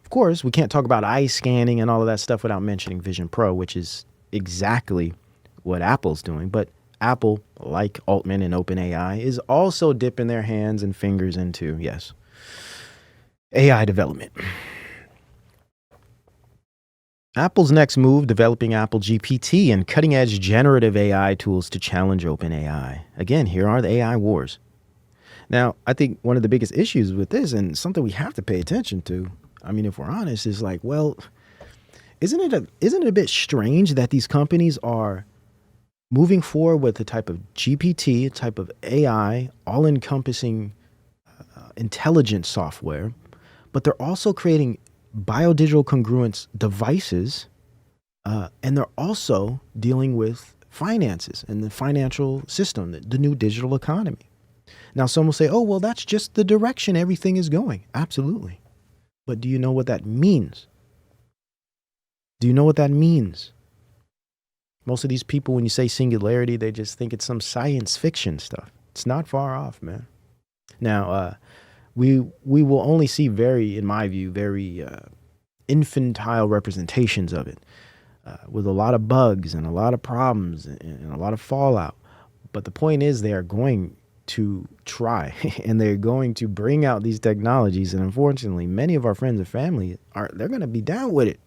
S1: Of course, we can't talk about eye scanning and all of that stuff without mentioning Vision Pro, which is exactly what Apple's doing. But Apple, like Altman and OpenAI, is also dipping their hands and fingers into, yes, AI development. Apple's next move, developing Apple GPT and cutting-edge generative AI tools to challenge OpenAI. Again, here are the AI wars. Now, I think one of the biggest issues with this, and something we have to pay attention to, I mean, if we're honest, is like, well, isn't it a bit strange that these companies are moving forward with the type of GPT, a type of AI, all-encompassing intelligence software, but they're also creating biodigital congruence devices, and they're also dealing with finances and the financial system, the new digital economy. Now, some will say, oh, well, that's just the direction everything is going. Absolutely. But do you know what that means? Do you know what that means? Most of these people, when you say singularity, they just think it's some science fiction stuff. It's not far off, man. Now, we will only see in my view, very infantile representations of it, with a lot of bugs and a lot of problems and a lot of fallout. But the point is, they are going to try and they're going to bring out these technologies. And unfortunately, many of our friends and family they're going to be down with it.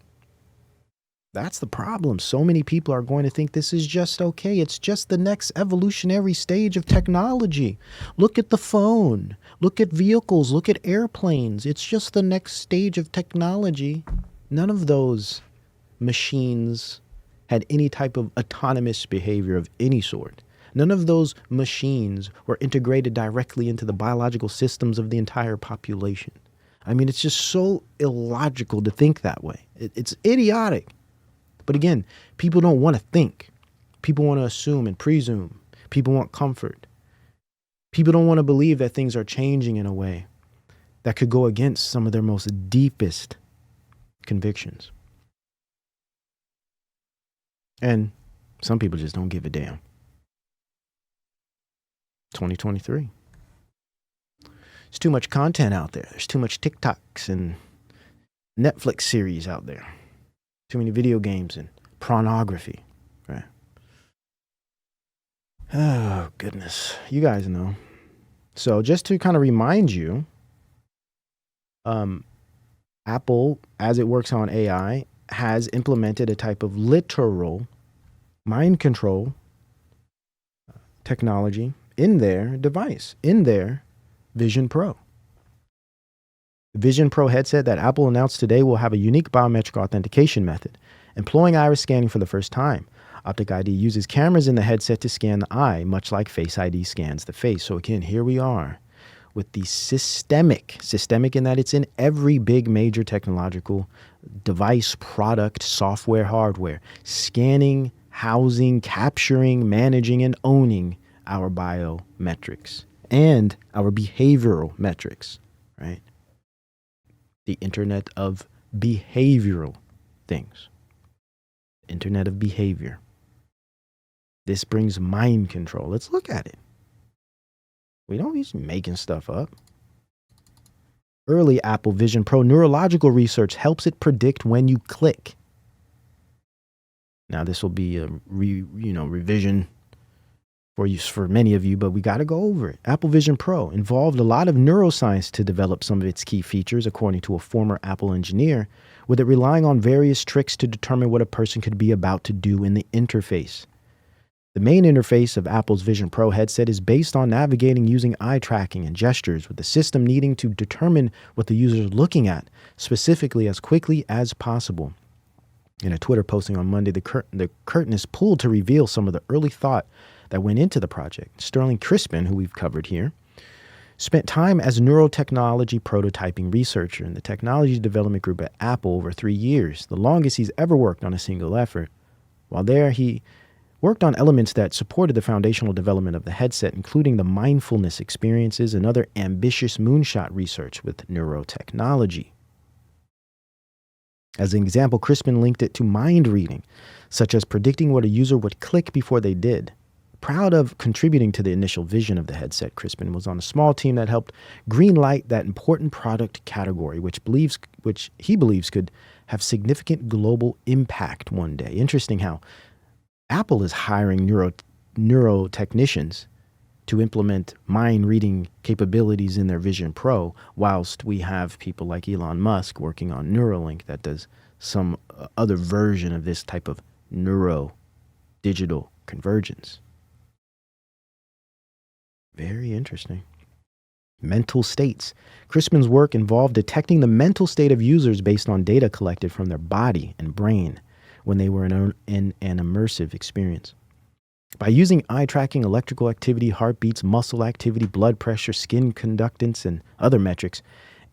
S1: That's the problem. So many people are going to think this is just okay. It's just the next evolutionary stage of technology. Look at the phone. Look at vehicles. Look at airplanes. It's just the next stage of technology. None of those machines had any type of autonomous behavior of any sort. None of those machines were integrated directly into the biological systems of the entire population. I mean, it's just so illogical to think that way. It's idiotic. But again, people don't want to think. People want to assume and presume. People want comfort. People don't want to believe that things are changing in a way that could go against some of their most deepest convictions. And some people just don't give a damn. 2023. There's too much content out there. There's too much TikToks and Netflix series out there. Too many video games and pornography, right? Oh, goodness. You guys know. So just to kind of remind you, Apple, as it works on AI, has implemented a type of literal mind control technology in their device, in their Vision Pro. The Vision Pro headset that Apple announced today will have a unique biometric authentication method, employing iris scanning for the first time. Optic ID uses cameras in the headset to scan the eye, much like Face ID scans the face. So again, here we are with the systemic in that it's in every big major technological device, product, software, hardware, scanning, housing, capturing, managing, and owning our biometrics and our behavioral metrics, right? The Internet of behavioral things. Internet of behavior. This brings mind control. Let's look at it. We don't be making stuff up. Early Apple Vision Pro neurological research helps it predict when you click. Now, this will be a revision for many of you, but we got to go over it. Apple Vision Pro involved a lot of neuroscience to develop some of its key features, according to a former Apple engineer, with it relying on various tricks to determine what a person could be about to do in the interface. The main interface of Apple's Vision Pro headset is based on navigating using eye tracking and gestures, with the system needing to determine what the user is looking at, specifically as quickly as possible. In a Twitter posting on Monday, the curtain is pulled to reveal some of the early thought that went into the project. Sterling Crispin, who we've covered here, spent time as a neurotechnology prototyping researcher in the technology development group at Apple over 3 years, the longest he's ever worked on a single effort. While there, he worked on elements that supported the foundational development of the headset, including the mindfulness experiences and other ambitious moonshot research with neurotechnology. As an example, Crispin linked it to mind reading, such as predicting what a user would click before they did. Proud of contributing to the initial vision of the headset, Crispin was on a small team that helped greenlight that important product category, which he believes could have significant global impact one day. Interesting how Apple is hiring neurotechnicians to implement mind reading capabilities in their Vision Pro, whilst we have people like Elon Musk working on Neuralink that does some other version of this type of digital convergence. Very interesting. Mental states. Crispin's work involved detecting the mental state of users based on data collected from their body and brain when they were in an immersive experience. By using eye tracking, electrical activity, heartbeats, muscle activity, blood pressure, skin conductance, and other metrics,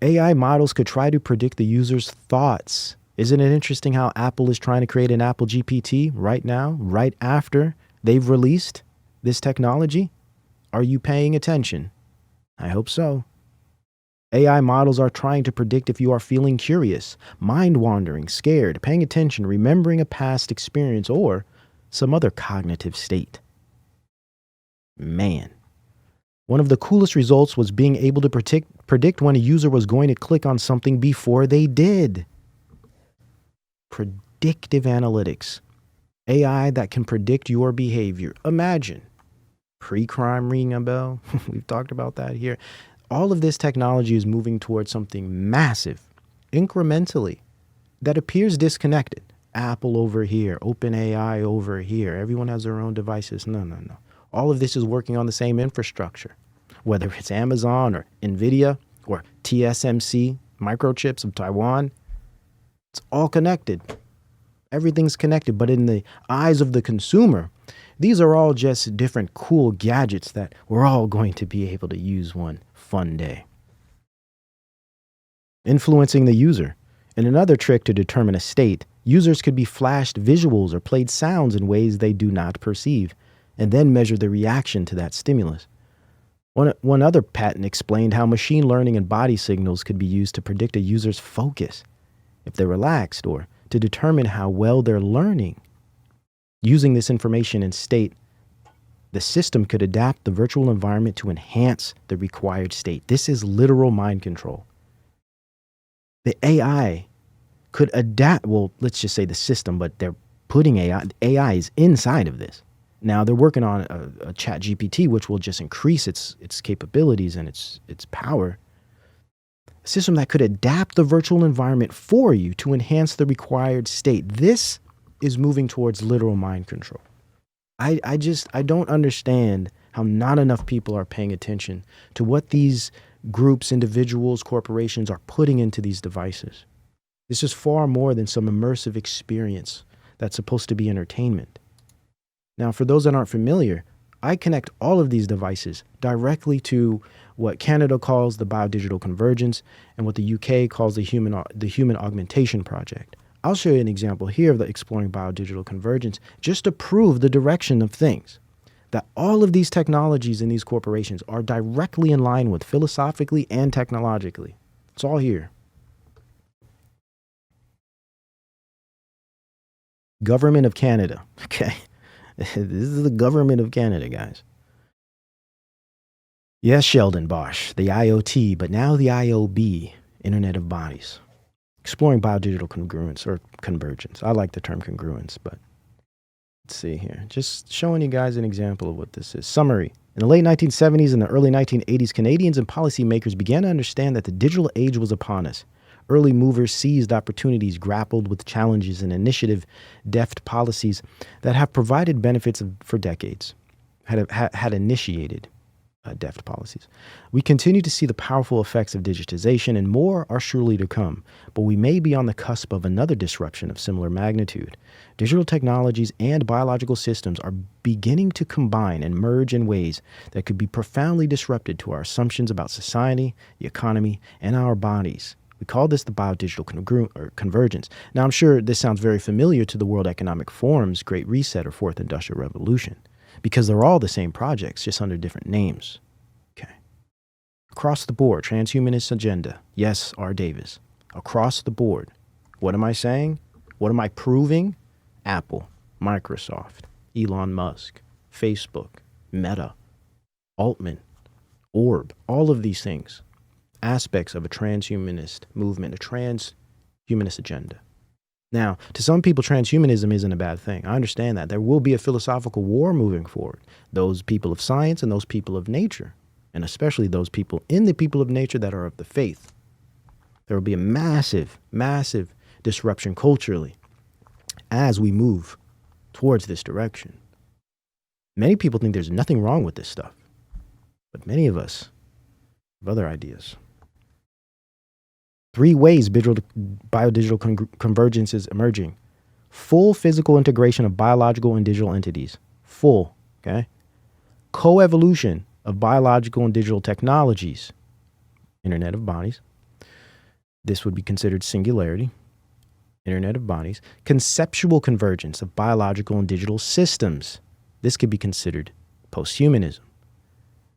S1: AI models could try to predict the user's thoughts. Isn't it interesting how Apple is trying to create an Apple GPT right now, right after they've released this technology? Are you paying attention? I hope so. AI models are trying to predict if you are feeling curious, mind-wandering, scared, paying attention, remembering a past experience, or some other cognitive state. Man. One of the coolest results was being able to predict when a user was going to click on something before they did. Predictive analytics. AI that can predict your behavior. Imagine. Pre-crime ringing a bell. We've talked about that here. All of this technology is moving towards something massive, incrementally, that appears disconnected. Apple over here, OpenAI over here. Everyone has their own devices. No. All of this is working on the same infrastructure, whether it's Amazon or NVIDIA or TSMC, microchips of Taiwan. It's all connected. Everything's connected, but in the eyes of the consumer, these are all just different cool gadgets that we're all going to be able to use one fun day. Influencing the user. In another trick to determine a state, users could be flashed visuals or played sounds in ways they do not perceive, and then measure the reaction to that stimulus. One other patent explained how machine learning and body signals could be used to predict a user's focus, if they're relaxed, or to determine how well they're learning. Using this information and state, the system could adapt the virtual environment to enhance the required state. This is literal mind control. The AI could adapt, well, let's just say the system, but they're putting AI. AI is inside of this. Now they're working on a chat GPT, which will just increase its capabilities and its power. A system that could adapt the virtual environment for you to enhance the required state. This is moving towards literal mind control. I don't understand how not enough people are paying attention to what these groups, individuals, corporations are putting into these devices. This is far more than some immersive experience that's supposed to be entertainment. Now, for those that aren't familiar, I connect all of these devices directly to what Canada calls the Biodigital convergence and what the UK calls the Human Augmentation Project. I'll show you an example here of the exploring biodigital convergence just to prove the direction of things. That all of these technologies in these corporations are directly in line with philosophically and technologically. It's all here. Government of Canada. Okay. This is the government of Canada, guys. Yes, Sheldon Bosch, the IoT, but now the IOB, Internet of Bodies. Exploring biodigital congruence or convergence. I like the term congruence, but let's see here. Just showing you guys an example of what this is. Summary. In the late 1970s and the early 1980s, Canadians and policymakers began to understand that the digital age was upon us. Early movers seized opportunities, grappled with challenges, and initiative deft policies that have provided benefits for decades, had initiated deft policies. We continue to see the powerful effects of digitization, and more are surely to come, but we may be on the cusp of another disruption of similar magnitude. Digital technologies and biological systems are beginning to combine and merge in ways that could be profoundly disruptive to our assumptions about society, the economy, and our bodies. We call this the biodigital convergence. Now, I'm sure this sounds very familiar to the World Economic Forum's Great Reset or Fourth Industrial Revolution, because they're all the same projects, just under different names. Okay. Across the board, transhumanist agenda. Yes, R. Davis. Across the board. What am I saying? What am I proving? Apple, Microsoft, Elon Musk, Facebook, Meta, Altman, Orb, all of these things. Aspects of a transhumanist movement, a transhumanist agenda. Now, to some people, transhumanism isn't a bad thing. I understand that. There will be a philosophical war moving forward. Those people of science and those people of nature, and especially those people in the people of nature that are of the faith. There will be a massive, massive disruption culturally as we move towards this direction. Many people think there's nothing wrong with this stuff, but many of us have other ideas. 3 ways biodigital convergence is emerging. Full physical integration of biological and digital entities. Full, okay? Coevolution of biological and digital technologies. Internet of Bodies. This would be considered singularity. Internet of Bodies. Conceptual convergence of biological and digital systems. This could be considered posthumanism,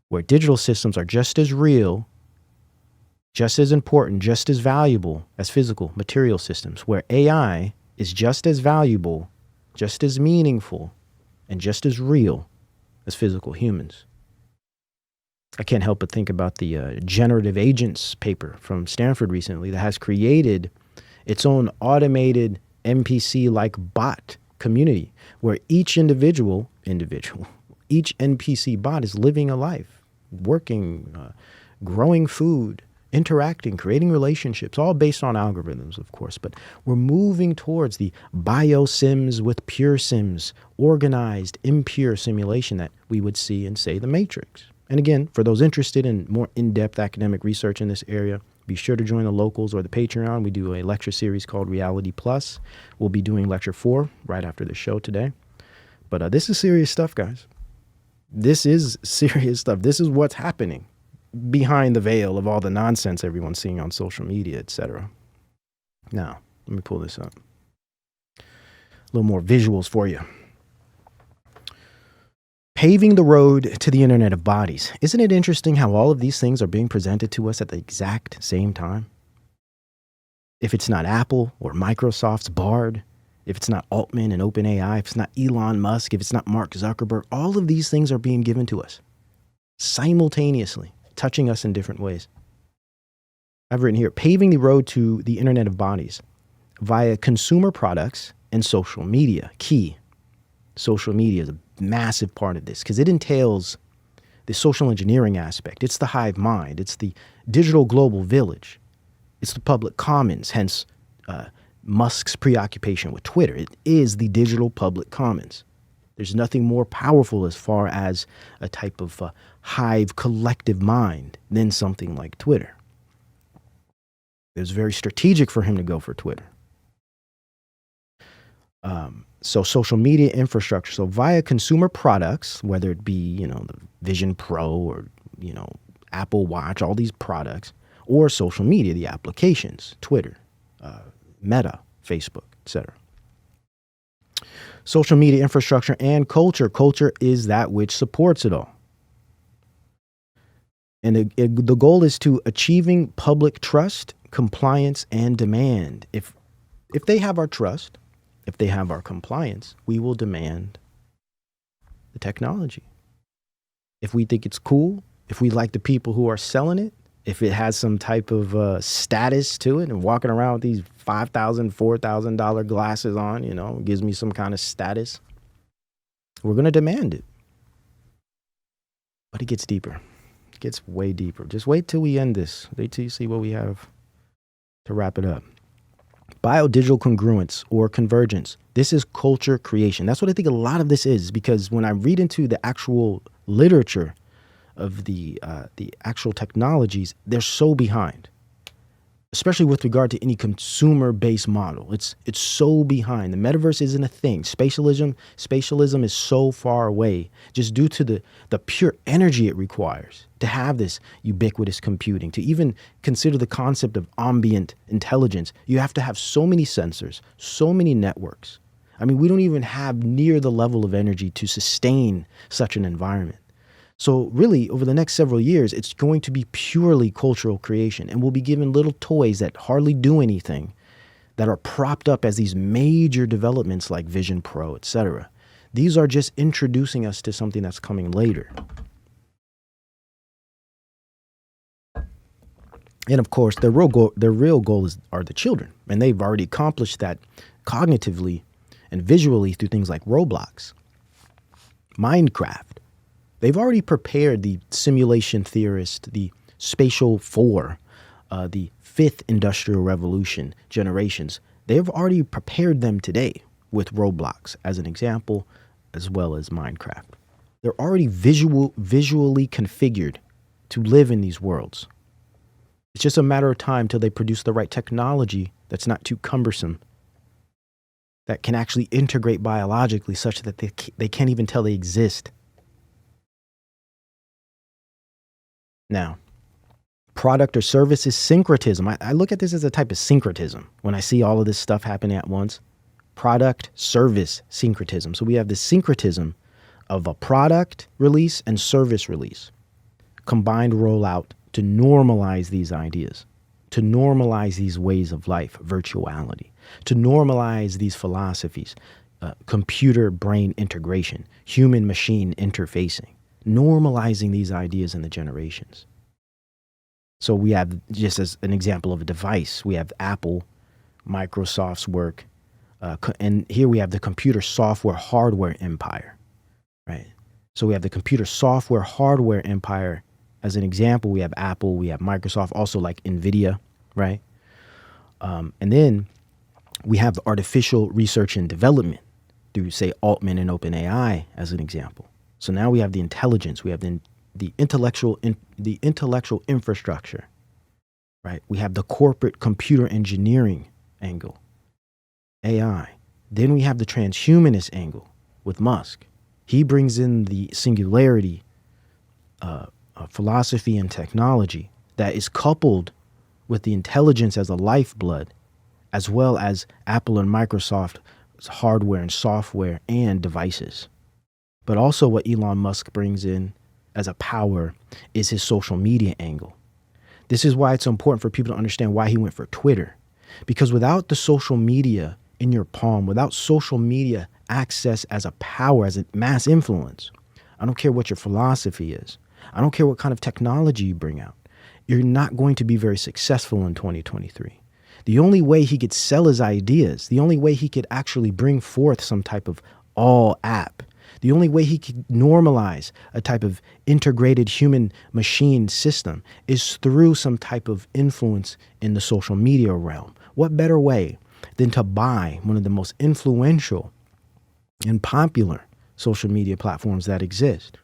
S1: where digital systems are just as real, just as important, just as valuable as physical material systems, where AI is just as valuable, just as meaningful, and just as real as physical humans. I can't help but think about the generative agents paper from Stanford recently that has created its own automated NPC-like bot community, where each individual, each NPC bot is living a life, working, growing food, interacting, creating relationships, all based on algorithms, of course. But we're moving towards the biosims with pure sims, organized, impure simulation that we would see in, say, The Matrix. And again, for those interested in more in-depth academic research in this area, be sure to join the locals or the Patreon. We do a lecture series called Reality Plus. We'll be doing lecture 4 right after the show today. But this is serious stuff, guys. This is serious stuff. This is what's happening behind the veil of all the nonsense everyone's seeing on social media, etc. Now, let me pull this up. A little more visuals for you. Paving the road to the Internet of Bodies. Isn't it interesting how all of these things are being presented to us at the exact same time? If it's not Apple or Microsoft's Bard, if it's not Altman and OpenAI, if it's not Elon Musk, if it's not Mark Zuckerberg, all of these things are being given to us simultaneously, touching us in different ways. I've written here, paving the road to the Internet of Bodies via consumer products and social media. Key. Social media is a massive part of this because it entails the social engineering aspect. It's the hive mind. It's the digital global village. It's the public commons, hence Musk's preoccupation with Twitter. It is the digital public commons. There's nothing more powerful as far as a type of hive collective mind than something like Twitter. It was very strategic for him to go for Twitter. So social media infrastructure. So via consumer products, whether it be, the Vision Pro or, Apple Watch, all these products, or social media, the applications, Twitter, Meta, Facebook, etc. Social media infrastructure and culture. Culture is that which supports it all. And the goal is to achieving public trust, compliance, and demand. If they have our trust, if they have our compliance, we will demand the technology. If we think it's cool, if we like the people who are selling it, if it has some type of status to it and walking around with these $5,000, $4,000 glasses on, gives me some kind of status, we're going to demand it. But it gets deeper. It gets way deeper. Just wait till we end this. Wait till you see what we have to wrap it up. Biodigital congruence or convergence. This is culture creation. That's what I think a lot of this is, because when I read into the actual literature of the actual technologies, they're so behind, especially with regard to any consumer-based model. It's so behind. The metaverse isn't a thing. Spatialism is so far away just due to the pure energy it requires to have this ubiquitous computing. To even consider the concept of ambient intelligence, you have to have so many sensors, so many networks. I mean, we don't even have near the level of energy to sustain such an environment. So really, over the next several years, it's going to be purely cultural creation, and we'll be given little toys that hardly do anything, that are propped up as these major developments like Vision Pro, etc. These are just introducing us to something that's coming later. And of course, their real goal are the children, and they've already accomplished that cognitively and visually through things like Roblox, Minecraft. They've already prepared the simulation theorist, the spatial four, the fifth industrial revolution generations. They've already prepared them today with Roblox as an example, as well as Minecraft. They're already visually configured to live in these worlds. It's just a matter of time till they produce the right technology that's not too cumbersome, that can actually integrate biologically such that they can't even tell they exist. Now, product or service is syncretism. I look at this as a type of syncretism when I see all of this stuff happening at once. Product, service, syncretism. So we have the syncretism of a product release and service release, combined rollout to normalize these ideas, to normalize these ways of life, virtuality, to normalize these philosophies, computer-brain integration, human-machine interfacing, normalizing these ideas in the generations. So we have, just as an example of a device, we have Apple, Microsoft's work, and here we have the computer software hardware empire, right? So we have the computer software hardware empire. As an example, we have Apple, we have Microsoft, also like NVIDIA, right? And then we have the artificial research and development through, say, Altman and OpenAI as an example. So now we have the intelligence, we have the intellectual infrastructure, right? We have the corporate computer engineering angle, AI. Then we have the transhumanist angle with Musk. He brings in the singularity philosophy and technology that is coupled with the intelligence as a lifeblood, as well as Apple and Microsoft's hardware and software and devices. But also what Elon Musk brings in as a power is his social media angle. This is why it's important for people to understand why he went for Twitter. Because without the social media in your palm, without social media access as a power, as a mass influence, I don't care what your philosophy is, I don't care what kind of technology you bring out, you're not going to be very successful in 2023. The only way he could sell his ideas, the only way he could actually bring forth some type of all app, The only way he could normalize a type of integrated human machine system is through some type of influence in the social media realm. What better way than to buy one of the most influential and popular social media platforms that exist?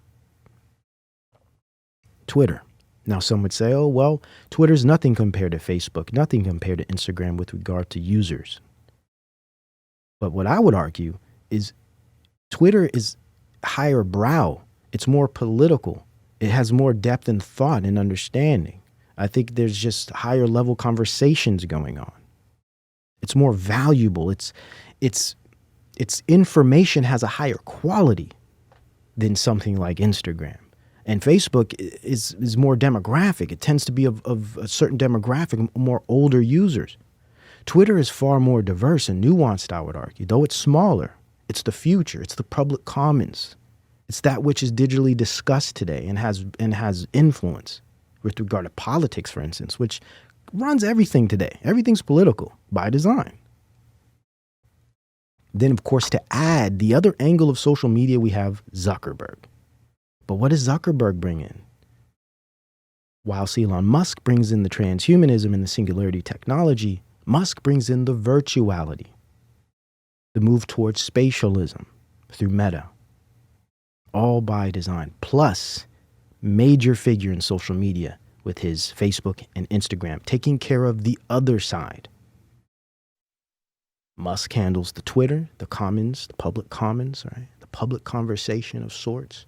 S1: Twitter. Now, some would say, oh, well, Twitter's nothing compared to Facebook, nothing compared to Instagram with regard to users. But what I would argue is Twitter is higher brow. It's more political. It has more depth and thought and understanding. I think there's just higher level conversations going on. It's more valuable. Its information has a higher quality than something like Instagram. And Facebook is more demographic. It tends to be of a certain demographic, more older users. Twitter is far more diverse and nuanced, I would argue. Though it's smaller, it's the future. It's the public commons. It's that which is digitally discussed today and has influence with regard to politics, for instance, which runs everything today. Everything's political by design. Then, of course, to add the other angle of social media, we have Zuckerberg. But what does Zuckerberg bring in? Whilst Elon Musk brings in the transhumanism and the singularity technology, Musk brings in the virtuality, the move towards spatialism through Meta, all by design. Plus, major figure in social media with his Facebook and Instagram, taking care of the other side. Musk handles the Twitter, the commons, the public commons, right? The public conversation of sorts.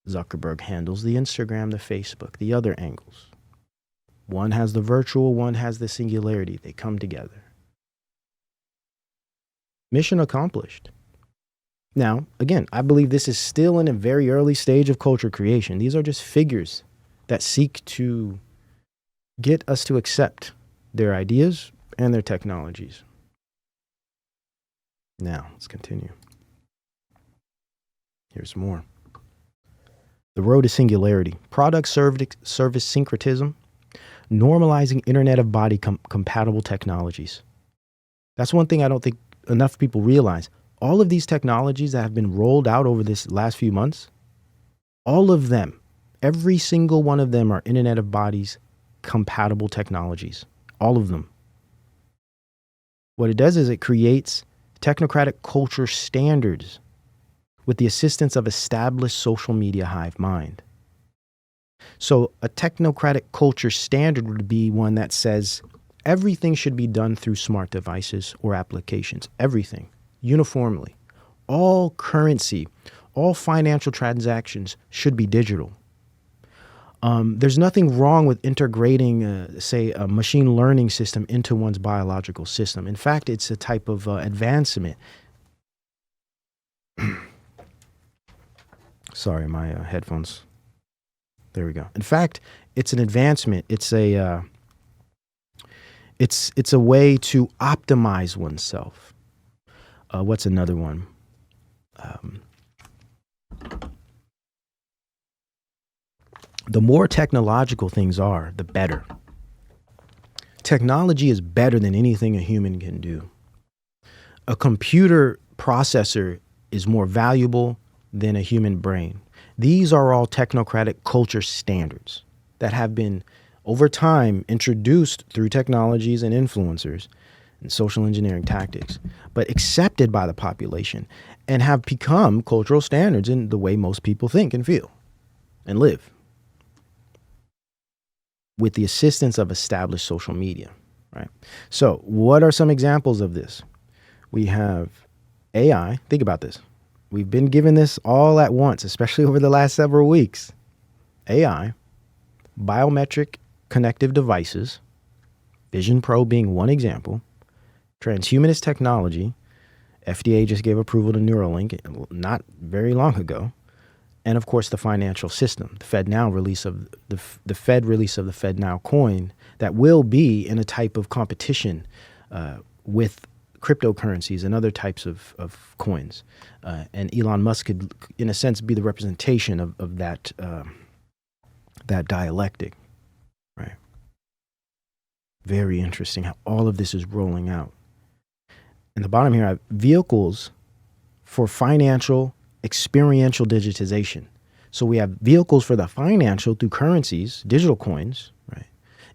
S1: Zuckerberg handles the Instagram, the Facebook, the other angles. One has the virtual, one has the singularity. They come together. Mission accomplished. Now, again, I believe this is still in a very early stage of culture creation. These are just figures that seek to get us to accept their ideas and their technologies. Now, let's continue. Here's more. The road to singularity. Product service syncretism. Normalizing Internet of Body compatible technologies. That's one thing I don't think enough people realize. All of these technologies that have been rolled out over this last few months, all of them, every single one of them are Internet of Bodies compatible technologies. All of them. What it does is it creates technocratic culture standards with the assistance of established social media hive mind. So a technocratic culture standard would be one that says everything should be done through smart devices or applications. Everything, uniformly. All currency, all financial transactions should be digital. There's nothing wrong with integrating, say, a machine learning system into one's biological system. In fact, it's a type of advancement. Sorry, my headphones. There we go. In fact, it's an advancement. It's a way to optimize oneself. What's another one? The more technological things are, the better. Technology is better than anything a human can do. A computer processor is more valuable than a human brain. These are all technocratic culture standards that have been, over time, introduced through technologies and influencers and social engineering tactics, but accepted by the population and have become cultural standards in the way most people think and feel and live, with the assistance of established social media, right? So what are some examples of this? We have AI. Think about this. We've been given this all at once, especially over the last several weeks. AI, biometric connective devices, Vision Pro being one example, transhumanist technology. FDA just gave approval to Neuralink not very long ago. And of course, the financial system, the FedNow release of the Fed release of the FedNow coin that will be in a type of competition with cryptocurrencies and other types of coins. And Elon Musk could, in a sense, be the representation of that dialectic, right? Very interesting how all of this is rolling out. In the bottom here, I have vehicles for financial experiential digitization. So we have vehicles for the financial through currencies, digital coins, right?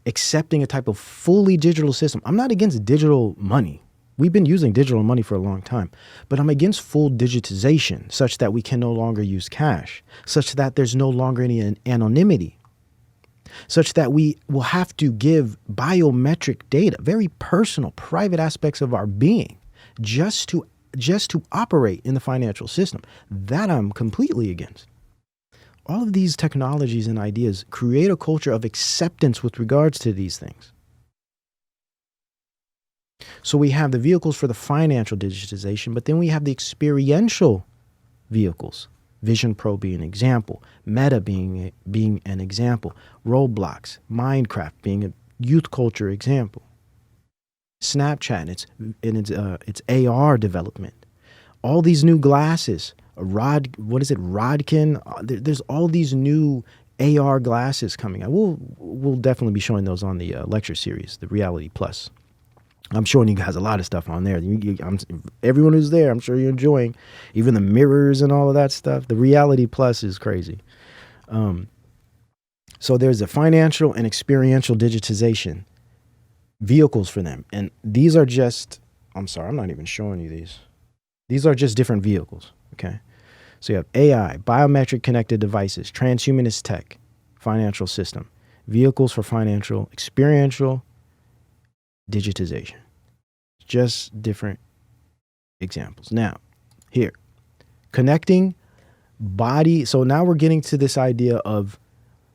S1: Accepting a type of fully digital system. I'm not against digital money. We've been using digital money for a long time, but I'm against full digitization such that we can no longer use cash, such that there's no longer any anonymity, such that we will have to give biometric data, very personal, private aspects of our being, just to operate in the financial system. That I'm completely against. All of these technologies and ideas create a culture of acceptance with regards to these things. So we have the vehicles for the financial digitization, but then we have the experiential vehicles. Vision Pro being an example, Meta being an example, Roblox, Minecraft being a youth culture example, Snapchat its AR development, all these new glasses, Rodkin? There's all these new AR glasses coming out. We'll definitely be showing those on the lecture series, the Reality Plus. I'm showing you guys a lot of stuff on there. Everyone who's there, I'm sure you're enjoying. Even the mirrors and all of that stuff. The Reality Plus is crazy. So there's a financial and experiential digitization vehicles for them. And these are just, I'm sorry, I'm not even showing you these. These are just different vehicles, okay? So you have AI, biometric connected devices, transhumanist tech, financial system, vehicles for financial, experiential, digitization. Just different examples. Now, here, connecting body. So now we're getting to this idea of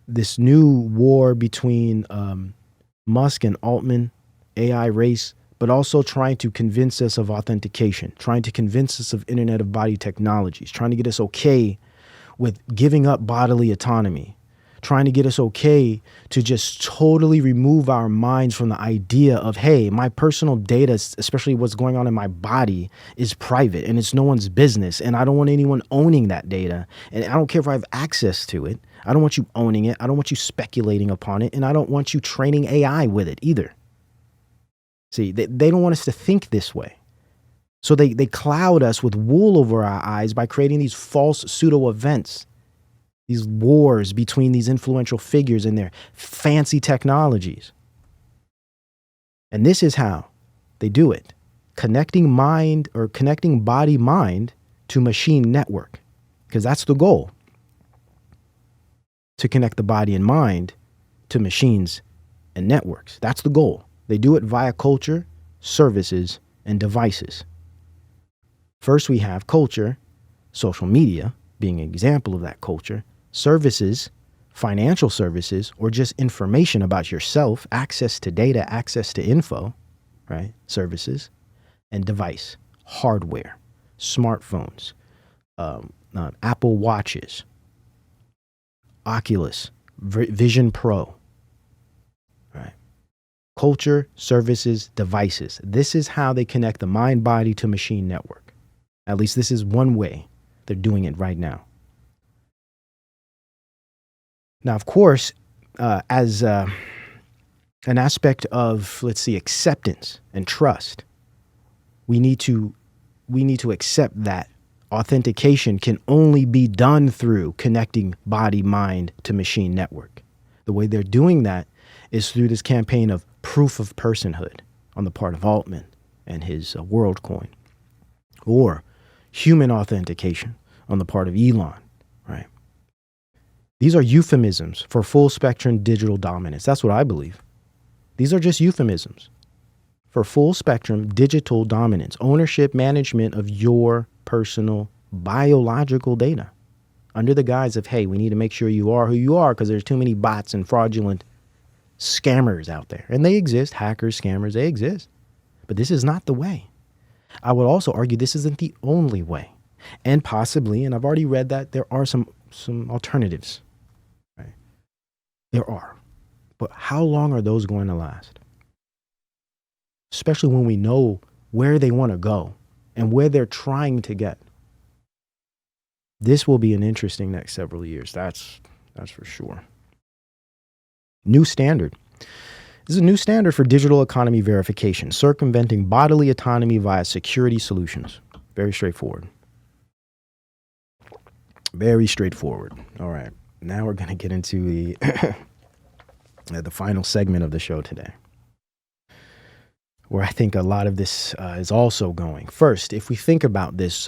S1: this new war between Musk and Altman, AI race, but also trying to convince us of authentication, trying to convince us of Internet of Body technologies, trying to get us okay with giving up bodily autonomy, trying to get us okay to just totally remove our minds from the idea of, hey, my personal data, especially what's going on in my body, is private and it's no one's business. And I don't want anyone owning that data. And I don't care if I have access to it. I don't want you owning it. I don't want you speculating upon it. And I don't want you training AI with it either. See, they don't want us to think this way. So they cloud us with wool over our eyes by creating these false pseudo events, these wars between these influential figures and their fancy technologies. And this is how they do it. Connecting mind or connecting body mind to machine network, because that's the goal. To connect the body and mind to machines and networks. That's the goal. They do it via culture, services, and devices. First, we have culture, social media being an example of that culture, services, financial services, or just information about yourself, access to data, access to info, right? Services, and device, hardware, smartphones, Apple Watches, Oculus, Vision Pro, right? Culture, services, devices. This is how they connect the mind body to machine network. At least this is one way they're doing it right now. Now, of course, as an aspect of, let's see, acceptance and trust, we need to accept that authentication can only be done through connecting body, mind to machine network. The way they're doing that is through this campaign of proof of personhood on the part of Altman and his Worldcoin, or human authentication on the part of Elon, right? These are euphemisms for full spectrum digital dominance. That's what I believe. These are just euphemisms for full spectrum digital dominance, ownership, management of your personal biological data under the guise of, hey, we need to make sure you are who you are because there's too many bots and fraudulent scammers out there. And they exist, hackers, scammers, they exist. But this is not the way. I would also argue this isn't the only way. And possibly, and I've already read that, there are some alternatives. Right? There are. But how long are those going to last? Especially when we know where they want to go and where they're trying to get. This will be an interesting next several years. That's for sure. New standard. This is a new standard for digital economy verification, circumventing bodily autonomy via security solutions. Very straightforward. Very straightforward. All right. Now we're going to get into the final segment of the show today, where I think a lot of this is also going. First, if we think about this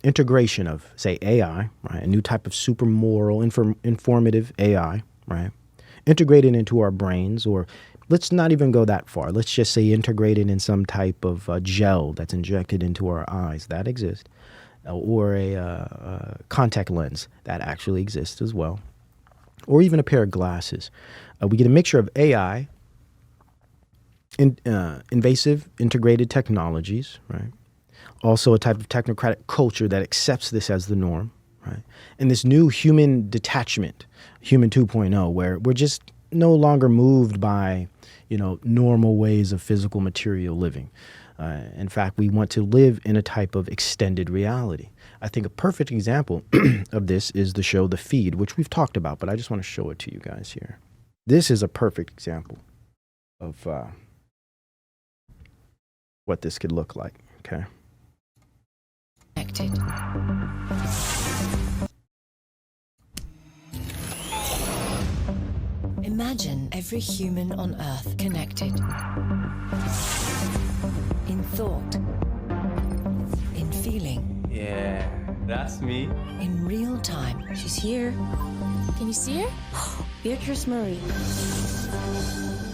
S1: integration of, say, AI, right, a new type of super moral, informative AI, right, integrated into our brains, or let's not even go that far. Let's just say integrated in some type of gel that's injected into our eyes. That exists. Or a contact lens that actually exists as well, or even a pair of glasses. We get a mixture of AI, invasive integrated technologies, right? Also a type of technocratic culture that accepts this as the norm, right? And this new human detachment, human 2.0, where we're just no longer moved by, normal ways of physical material living. In fact, we want to live in a type of extended reality. I think a perfect example of this is the show The Feed, which we've talked about, but I just want to show it to you guys here. This is a perfect example of what this could look like, okay?
S4: Connected. Imagine every human on Earth connected. In thought, in feeling.
S5: Yeah, that's me.
S4: In real time.
S6: She's here. Can you see her? Beatrice Murray.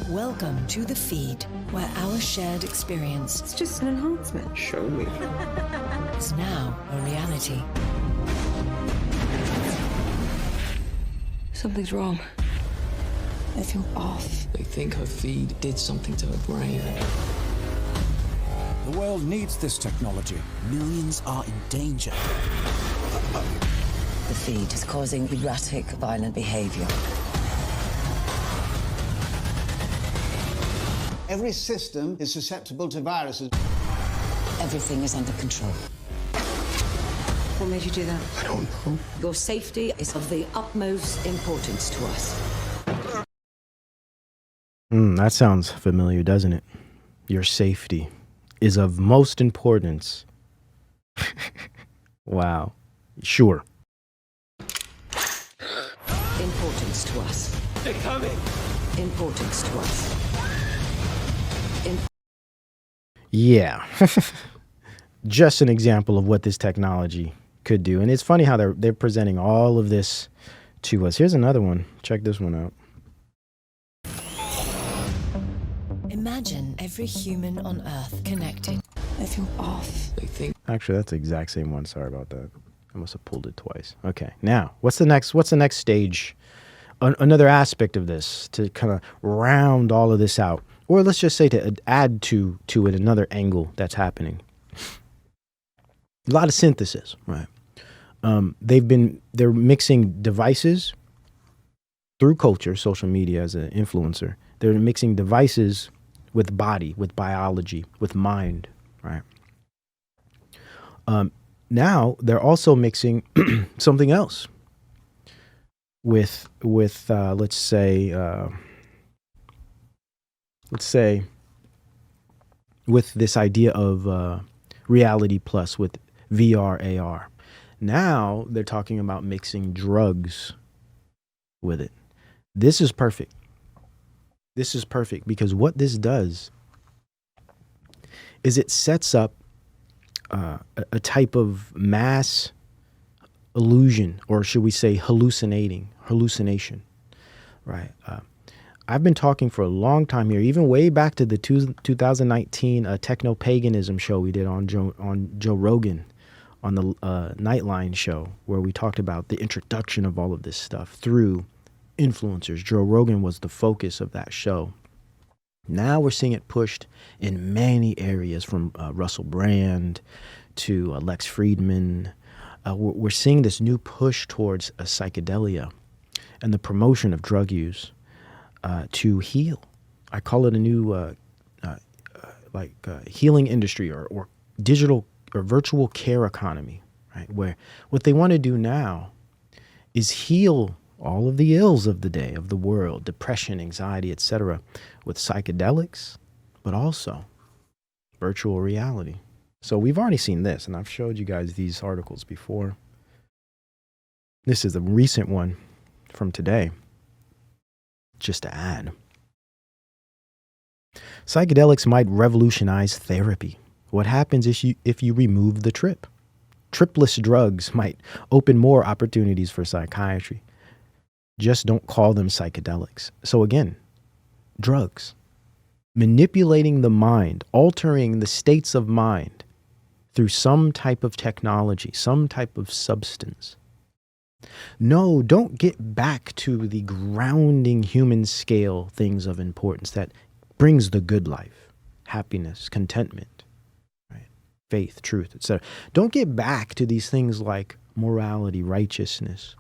S4: Welcome to The Feed, where our shared experience
S6: It's just an enhancement.
S5: Show me.
S4: is now a reality.
S6: Something's wrong. I feel off.
S7: They think her feed did something to her brain.
S8: The world needs this technology. Millions are in danger.
S9: The feed is causing erratic, violent behavior.
S10: Every system is susceptible to viruses.
S9: Everything is under control.
S6: What made you do that?
S5: I don't know.
S9: Your safety is of the utmost importance to us.
S1: That sounds familiar, doesn't it? Your safety is of most importance. Wow. Sure.
S9: Importance to us.
S5: They're coming.
S9: Importance to us.
S1: Yeah. Just an example of what this technology could do. And it's funny how they're presenting all of this to us. Here's another one. Check this one out.
S4: Imagine every human on Earth connected.
S6: I feel off.
S7: They think
S1: Actually, that's the exact same one. Sorry about that. I must have pulled it twice. Okay. Now, what's the next stage? Another aspect of this to kind of round all of this out, or let's just say to add to it another angle that's happening. A lot of synthesis, right? They're mixing devices through culture, social media as an influencer. They're mixing devices with body, with biology, with mind, right? Now they're also mixing something else with let's say with this idea of reality plus with VR, AR. Now they're talking about mixing drugs with it. This is perfect. This is perfect because what this does is it sets up a type of mass illusion, or should we say hallucination, right? I've been talking for a long time here, even way back to the 2019 techno-paganism show we did on Joe Rogan, on the Nightline show, where we talked about the introduction of all of this stuff through influencers. Joe Rogan was the focus of that show. Now we're seeing it pushed in many areas, from Russell Brand to Lex Friedman. We're seeing this new push towards a psychedelia and the promotion of drug use to heal. I call it a new healing industry or digital or virtual care economy, right? Where what they want to do now is heal all of the ills of the day, of the world, depression, anxiety, etc., with psychedelics, but also virtual reality. So we've already seen this, and I've showed you guys these articles before. This is a recent one from today, just to add. Psychedelics might revolutionize therapy. What happens if you remove the trip? Tripless drugs might open more opportunities for psychiatry. Just don't call them psychedelics. So again, drugs. Manipulating the mind, altering the states of mind through some type of technology, some type of substance. No, don't get back to the grounding human scale things of importance that brings the good life, happiness, contentment, right? Faith, truth, etc. Don't get back to these things like morality, righteousness,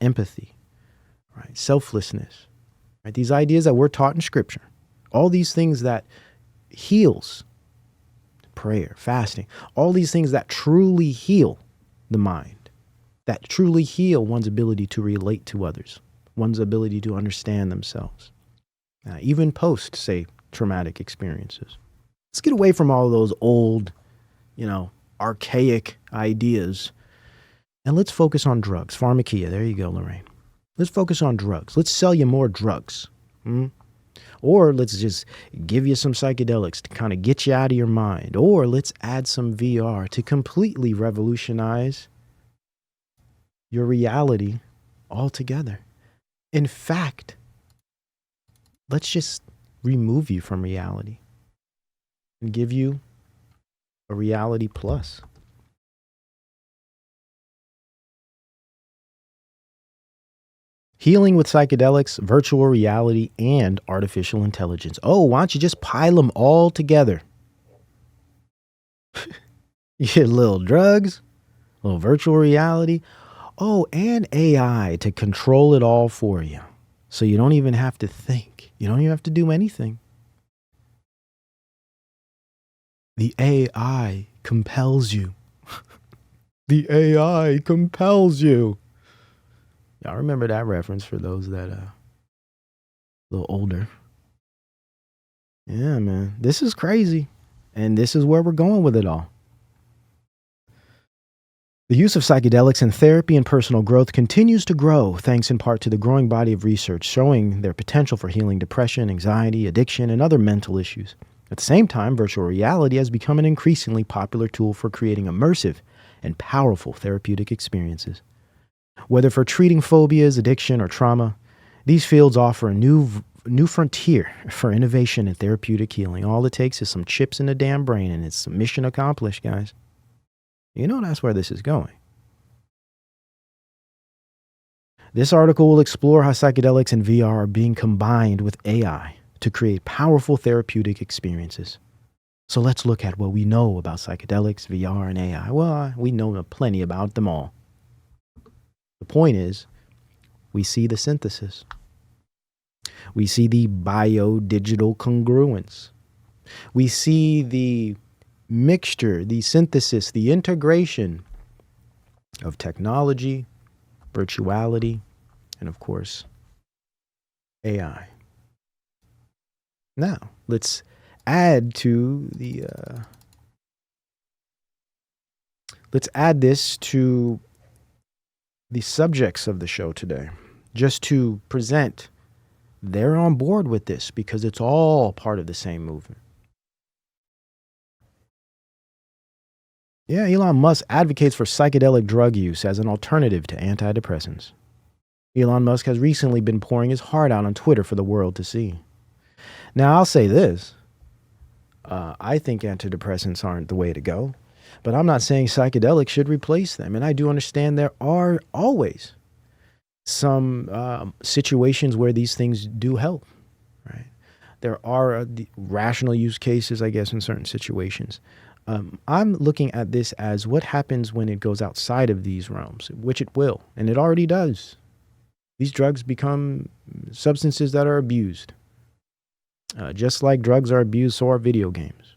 S1: empathy, right? Selflessness, right? These ideas that we're taught in Scripture, all these things that heals, prayer, fasting, all these things that truly heal the mind, that truly heal one's ability to relate to others, one's ability to understand themselves, even post, say, traumatic experiences. Let's get away from all those old, archaic ideas, and let's focus on drugs. Pharmakia, there you go, Lorraine. Let's focus on drugs. Let's sell you more drugs. Or let's just give you some psychedelics to kind of get you out of your mind. Or let's add some VR to completely revolutionize your reality altogether. In fact, let's just remove you from reality and give you a reality plus. Healing with psychedelics, virtual reality, and artificial intelligence. Oh, why don't you just pile them all together? You get little drugs, little virtual reality. Oh, and AI to control it all for you. So you don't even have to think. You don't even have to do anything. The AI compels you. The AI compels you. Y'all remember that reference for those that a little older. Yeah, man. This is crazy. And this is where we're going with it all. The use of psychedelics in therapy and personal growth continues to grow, thanks in part to the growing body of research showing their potential for healing depression, anxiety, addiction, and other mental issues. At the same time, virtual reality has become an increasingly popular tool for creating immersive and powerful therapeutic experiences. Whether for treating phobias, addiction, or trauma, these fields offer a new frontier for innovation and therapeutic healing. All it takes is some chips in the damn brain, and it's mission accomplished, guys. That's where this is going. This article will explore how psychedelics and VR are being combined with AI to create powerful therapeutic experiences. So let's look at what we know about psychedelics, VR, and AI. Well, we know plenty about them all. The point is, we see the synthesis. We see the biodigital congruence. We see the mixture, the synthesis, the integration of technology, virtuality, and of course, AI. Now, let's add this to the subjects of the show today, just to present they're on board with this because it's all part of the same movement. Yeah, Elon Musk advocates for psychedelic drug use as an alternative to antidepressants. Elon Musk has recently been pouring his heart out on Twitter for the world to see. Now, I'll say this. I think antidepressants aren't the way to go, but I'm not saying psychedelics should replace them. And I do understand there are always some situations where these things do help, right? There are rational use cases, I guess, in certain situations. I'm looking at this as what happens when it goes outside of these realms, which it will, and it already does. These drugs become substances that are abused. Just like drugs are abused, so are video games.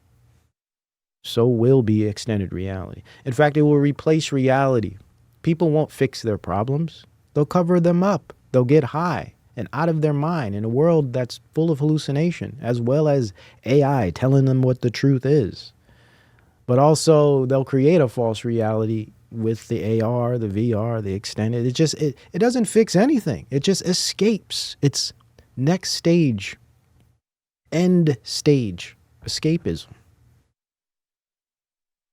S1: So will be extended reality. In fact, it will replace reality. People won't fix their problems. They'll cover them up. They'll get high and out of their mind in a world that's full of hallucination, as well as AI telling them what the truth is. But also, they'll create a false reality with the AR, the VR, the extended. It doesn't fix anything. It just escapes. It's next stage, end stage escapism.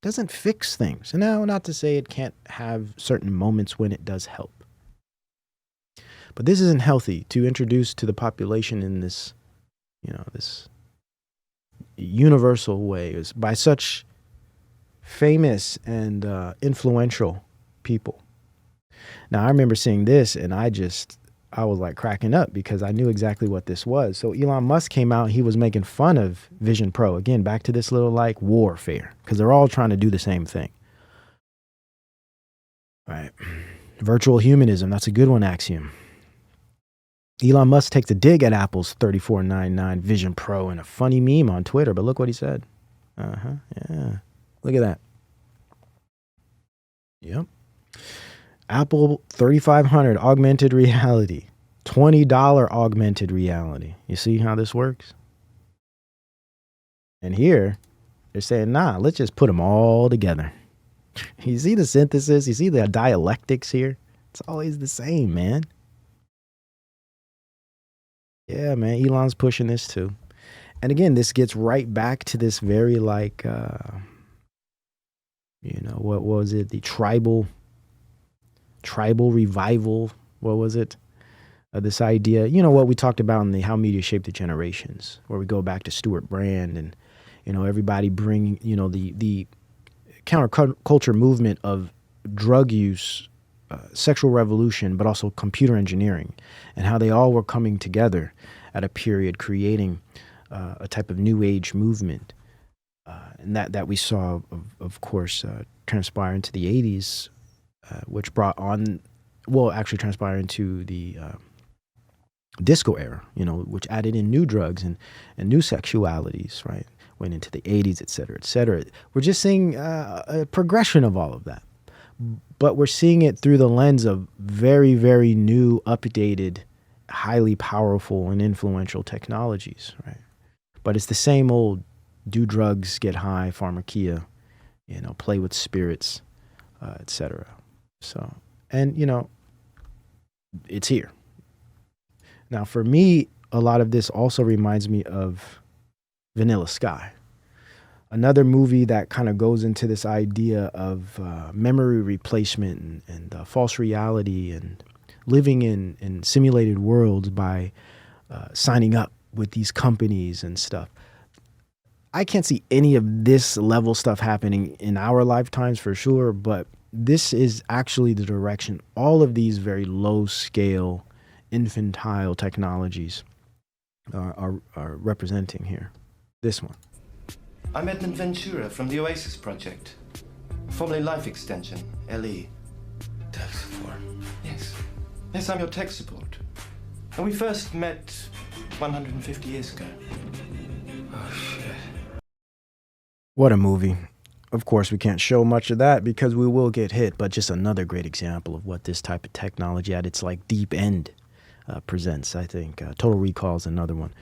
S1: Doesn't fix things. And now, not to say it can't have certain moments when it does help. But this isn't healthy to introduce to the population in this, this universal way, is by such famous and influential people. Now, I remember seeing this and I was like cracking up because I knew exactly what this was. So Elon Musk came out, he was making fun of Vision Pro. Again, back to this little like warfare, because they're all trying to do the same thing. All right. Virtual humanism, that's a good one, Axiom. Elon Musk takes a dig at Apple's $34.99 Vision Pro in a funny meme on Twitter, but look what he said. Yeah. Look at that. Yep. Apple 3500 augmented reality. $20 augmented reality. You see how this works? And here, they're saying, nah, let's just put them all together. You see the synthesis? You see the dialectics here? It's always the same, man. Yeah, man, Elon's pushing this too. And again, this gets right back to this very like, what was it? The tribal revival. What was it? This idea, what we talked about in the How Media Shaped the Generations, where we go back to Stuart Brand and, everybody bringing, the counterculture movement of drug use, sexual revolution, but also computer engineering, and how they all were coming together at a period, creating a type of new age movement. And that we saw, of course, transpire into the 80s, which brought on, actually transpire into the disco era, which added in new drugs and new sexualities, right? Went into the 80s, et cetera, et cetera. We're just seeing a progression of all of that. But we're seeing it through the lens of very, very new, updated, highly powerful and influential technologies, right? But it's the same old do drugs, get high, pharmakia, play with spirits, etc. So, and it's here. Now, for me, a lot of this also reminds me of Vanilla Sky, another movie that kind of goes into this idea of memory replacement and false reality and living in simulated worlds by signing up with these companies and stuff. I can't see any of this level stuff happening in our lifetimes for sure, but this is actually the direction all of these very low scale, infantile technologies are representing here. This one.
S11: I'm Edmund Ventura from the Oasis Project, formerly Life Extension, LE.
S12: Tech support?
S11: Yes. Yes, I'm your tech support. And we first met 150 years ago.
S12: Oh, shit.
S1: What a movie. Of course, we can't show much of that because we will get hit, but just another great example of what this type of technology at its like deep end presents, I think. Total Recall is another one.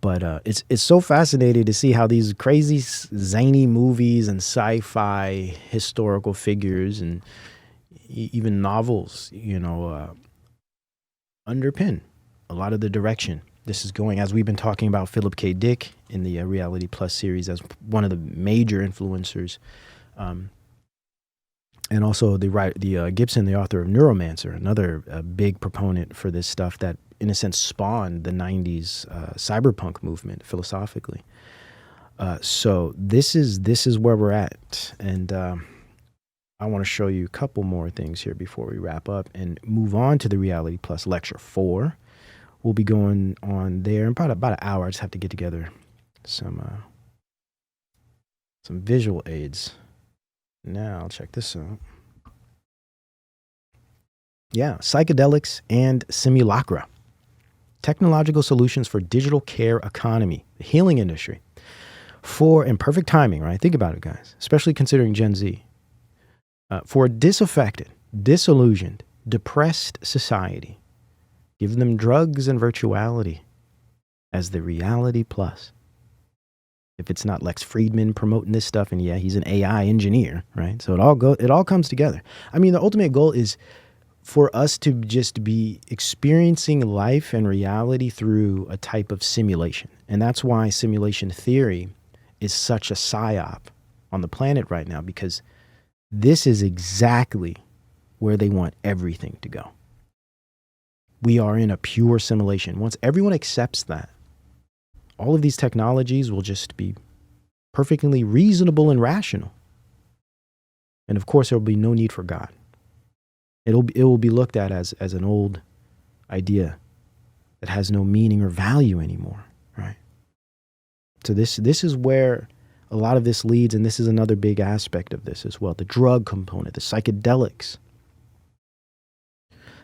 S1: But it's so fascinating to see how these crazy, zany movies and sci-fi historical figures and even novels, underpin a lot of the direction this is going. As we've been talking about Philip K. Dick in the Reality Plus series as one of the major influencers, and also the Gibson, the author of Neuromancer, another big proponent for this stuff that, in a sense, spawned the 90s cyberpunk movement philosophically. So this is where we're at, and I want to show you a couple more things here before we wrap up and move on to the Reality Plus Lecture 4. We'll be going on there in about an hour. I just have to get together some visual aids. Now, check this out. Yeah, psychedelics and simulacra. Technological solutions for digital care economy, the healing industry. In perfect timing, right? Think about it, guys, especially considering Gen Z. For a disaffected, disillusioned, depressed society, give them drugs and virtuality as the Reality Plus. If it's not Lex Friedman promoting this stuff, and yeah, he's an AI engineer, right? So it all comes together. I mean, the ultimate goal is for us to just be experiencing life and reality through a type of simulation. And that's why simulation theory is such a psyop on the planet right now, because this is exactly where they want everything to go. We are in a pure simulation. Once everyone accepts that, all of these technologies will just be perfectly reasonable and rational. And of course, there will be no need for God. It will be looked at as an old idea that has no meaning or value anymore, right? So this is where a lot of this leads, and this is another big aspect of this as well. The drug component, the psychedelics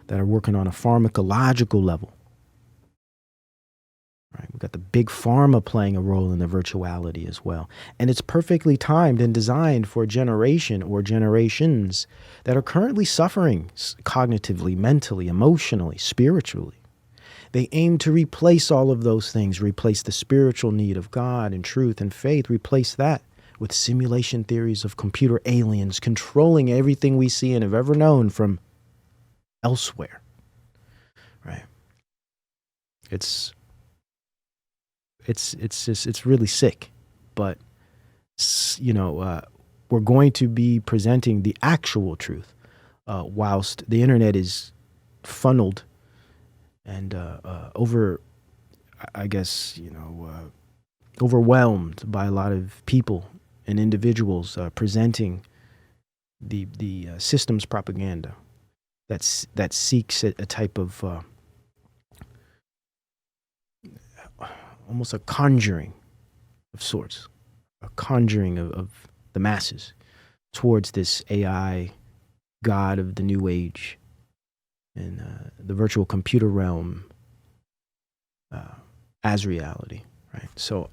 S1: that are working on a pharmacological level. Right? We've got the big pharma playing a role in the virtuality as well. And it's perfectly timed and designed for a generation or generations that are currently suffering cognitively, mentally, emotionally, spiritually. They aim to replace all of those things, replace the spiritual need of God and truth and faith, replace that with simulation theories of computer aliens controlling everything we see and have ever known from elsewhere. Right? It's really sick, but we're going to be presenting the actual truth, whilst the internet is funneled and overwhelmed by a lot of people and individuals presenting the system's propaganda that seeks a type of almost a conjuring of sorts, a conjuring of the masses towards this AI god of the new age and the virtual computer realm as reality, right? So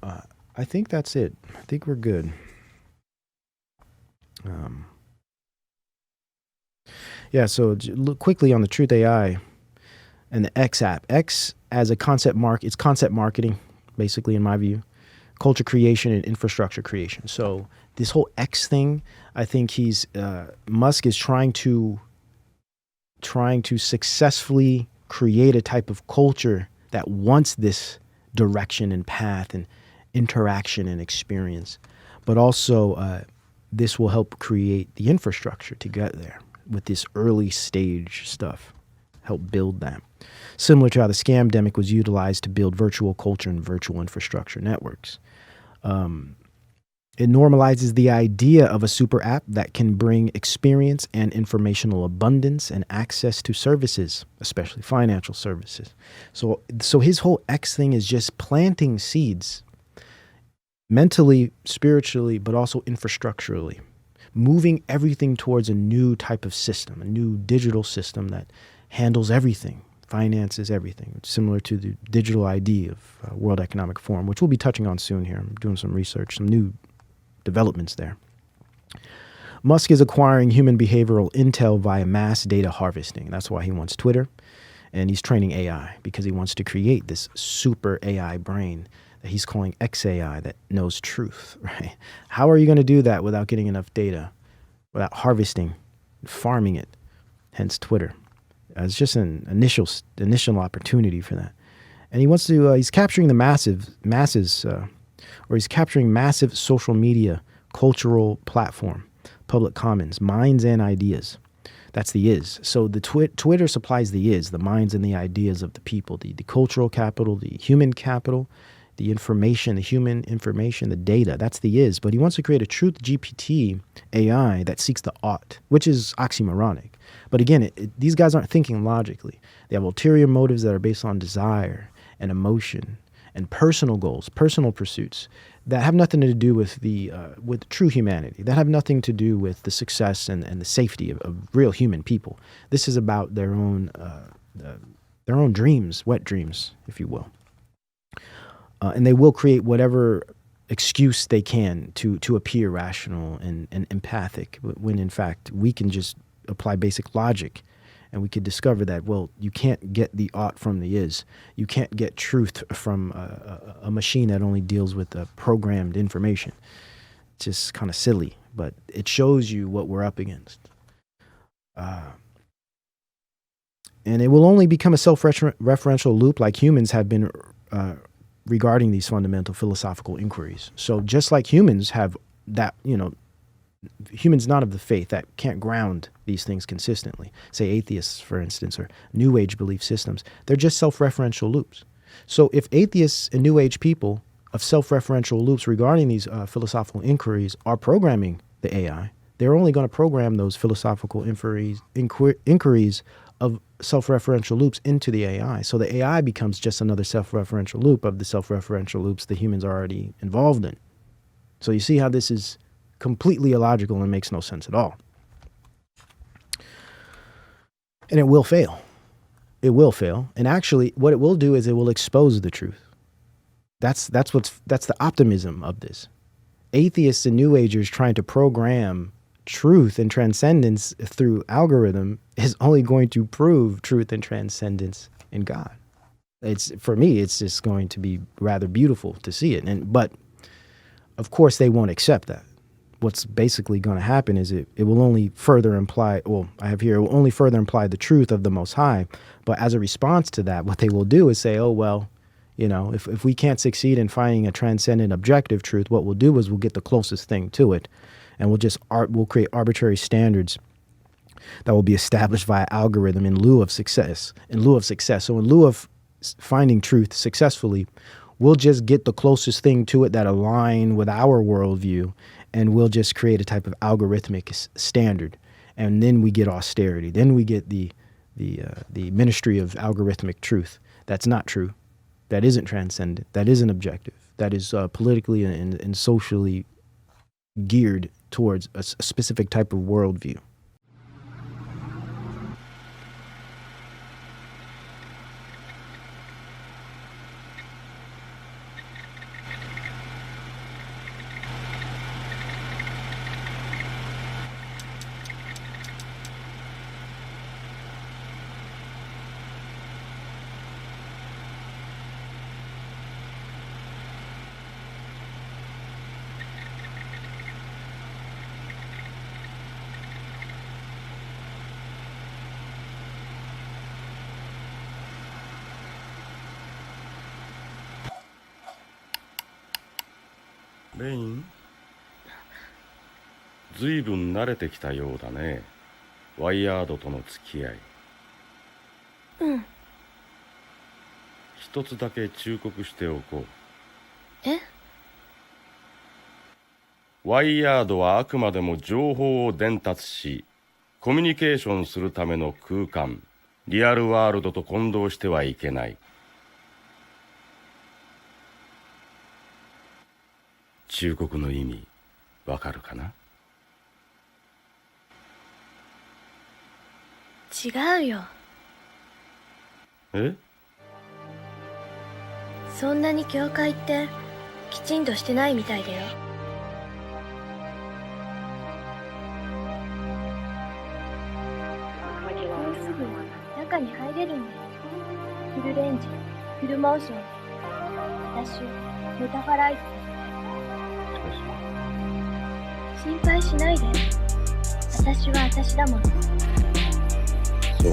S1: I think that's it. I think we're good. So look quickly on the Truth AI and the X app. X as a concept it's concept marketing, basically, in my view, culture creation and infrastructure creation. So this whole X thing, I think Musk is trying to successfully create a type of culture that wants this direction and path and interaction and experience. But also, this will help create the infrastructure to get there with this early stage stuff, help build that. Similar to how the scamdemic was utilized to build virtual culture and virtual infrastructure networks. It normalizes the idea of a super app that can bring experience and informational abundance and access to services, especially financial services. So his whole X thing is just planting seeds, mentally, spiritually, but also infrastructurally, moving everything towards a new type of system, a new digital system that handles everything, finances everything. It's similar to the digital ID of World Economic Forum, which we'll be touching on soon here. I'm doing some research, some new developments there. Musk is acquiring human behavioral intel via mass data harvesting. That's why he wants Twitter, and he's training AI because he wants to create this super AI brain that he's calling XAI that knows truth, right? How are you going to do that without getting enough data, without harvesting, farming it? Hence Twitter. It's just an initial opportunity for that. And he wants to, he's capturing the he's capturing massive social media, cultural platform, public commons, minds and ideas. That's the is. So the Twitter supplies the is, the minds and the ideas of the people, the cultural capital, the human capital, the information, the human information, the data. That's the is. But he wants to create a truth GPT AI that seeks the ought, which is oxymoronic. But again, these guys aren't thinking logically. They have ulterior motives that are based on desire and emotion and personal goals, personal pursuits that have nothing to do with with true humanity, that have nothing to do with the success and the safety of real human people. This is about their own dreams, wet dreams, if you will. And they will create whatever excuse they can to appear rational and empathic, when in fact we can just apply basic logic And we could discover that, well, you can't get the ought from the is. You can't get truth from a machine that only deals with programmed information. It's just kind of silly, but it shows you what we're up against. And it will only become a self-referential loop like humans have been regarding these fundamental philosophical inquiries. So just like humans have that, humans not of the faith that can't ground these things consistently, say atheists, for instance, or New Age belief systems, they're just self-referential loops. So if atheists and New Age people of self-referential loops regarding these philosophical inquiries are programming the AI, they're only going to program those philosophical inquiries of self-referential loops into the AI. So the AI becomes just another self-referential loop of the self-referential loops the humans are already involved in. So you see how this is completely illogical and makes no sense at all. And it will fail. It will fail. And actually, what it will do is it will expose the truth. That's the optimism of this. Atheists and New Agers trying to program truth and transcendence through algorithm is only going to prove truth and transcendence in God. For me, it's just going to be rather beautiful to see it. But of course, they won't accept that. What's basically going to happen is it will only further imply, it will only further imply the truth of the Most High. But as a response to that, what they will do is say, oh, well, if we can't succeed in finding a transcendent objective truth, what we'll do is we'll get the closest thing to it. And we'll create arbitrary standards that will be established via algorithm in lieu of success. So in lieu of finding truth successfully, we'll just get the closest thing to it that align with our worldview, and we'll just create a type of algorithmic standard. And then we get austerity. Then we get the ministry of algorithmic truth. That's not true. That isn't transcendent. That isn't objective. That is politically and socially geared towards a specific type of worldview.
S13: レイン、ずいぶん慣れてきたようだね。ワイヤードとの付き合い。
S6: うん。
S13: 一つだけ忠告しておこう。
S6: え？
S13: ワイヤードはあくまでも情報を伝達し、コミュニケーションするための空間、リアルワールドと混同してはいけない。忠告の意味、わかるかな？
S6: 違うよ。
S13: え？
S6: そんなに教会ってきちんとしてないみたいだよ。もうすぐ中に入れるんだよ。フルレンジ、フルモーション。私、メタファライズ。心配しないで。私は私だもの。
S13: そう。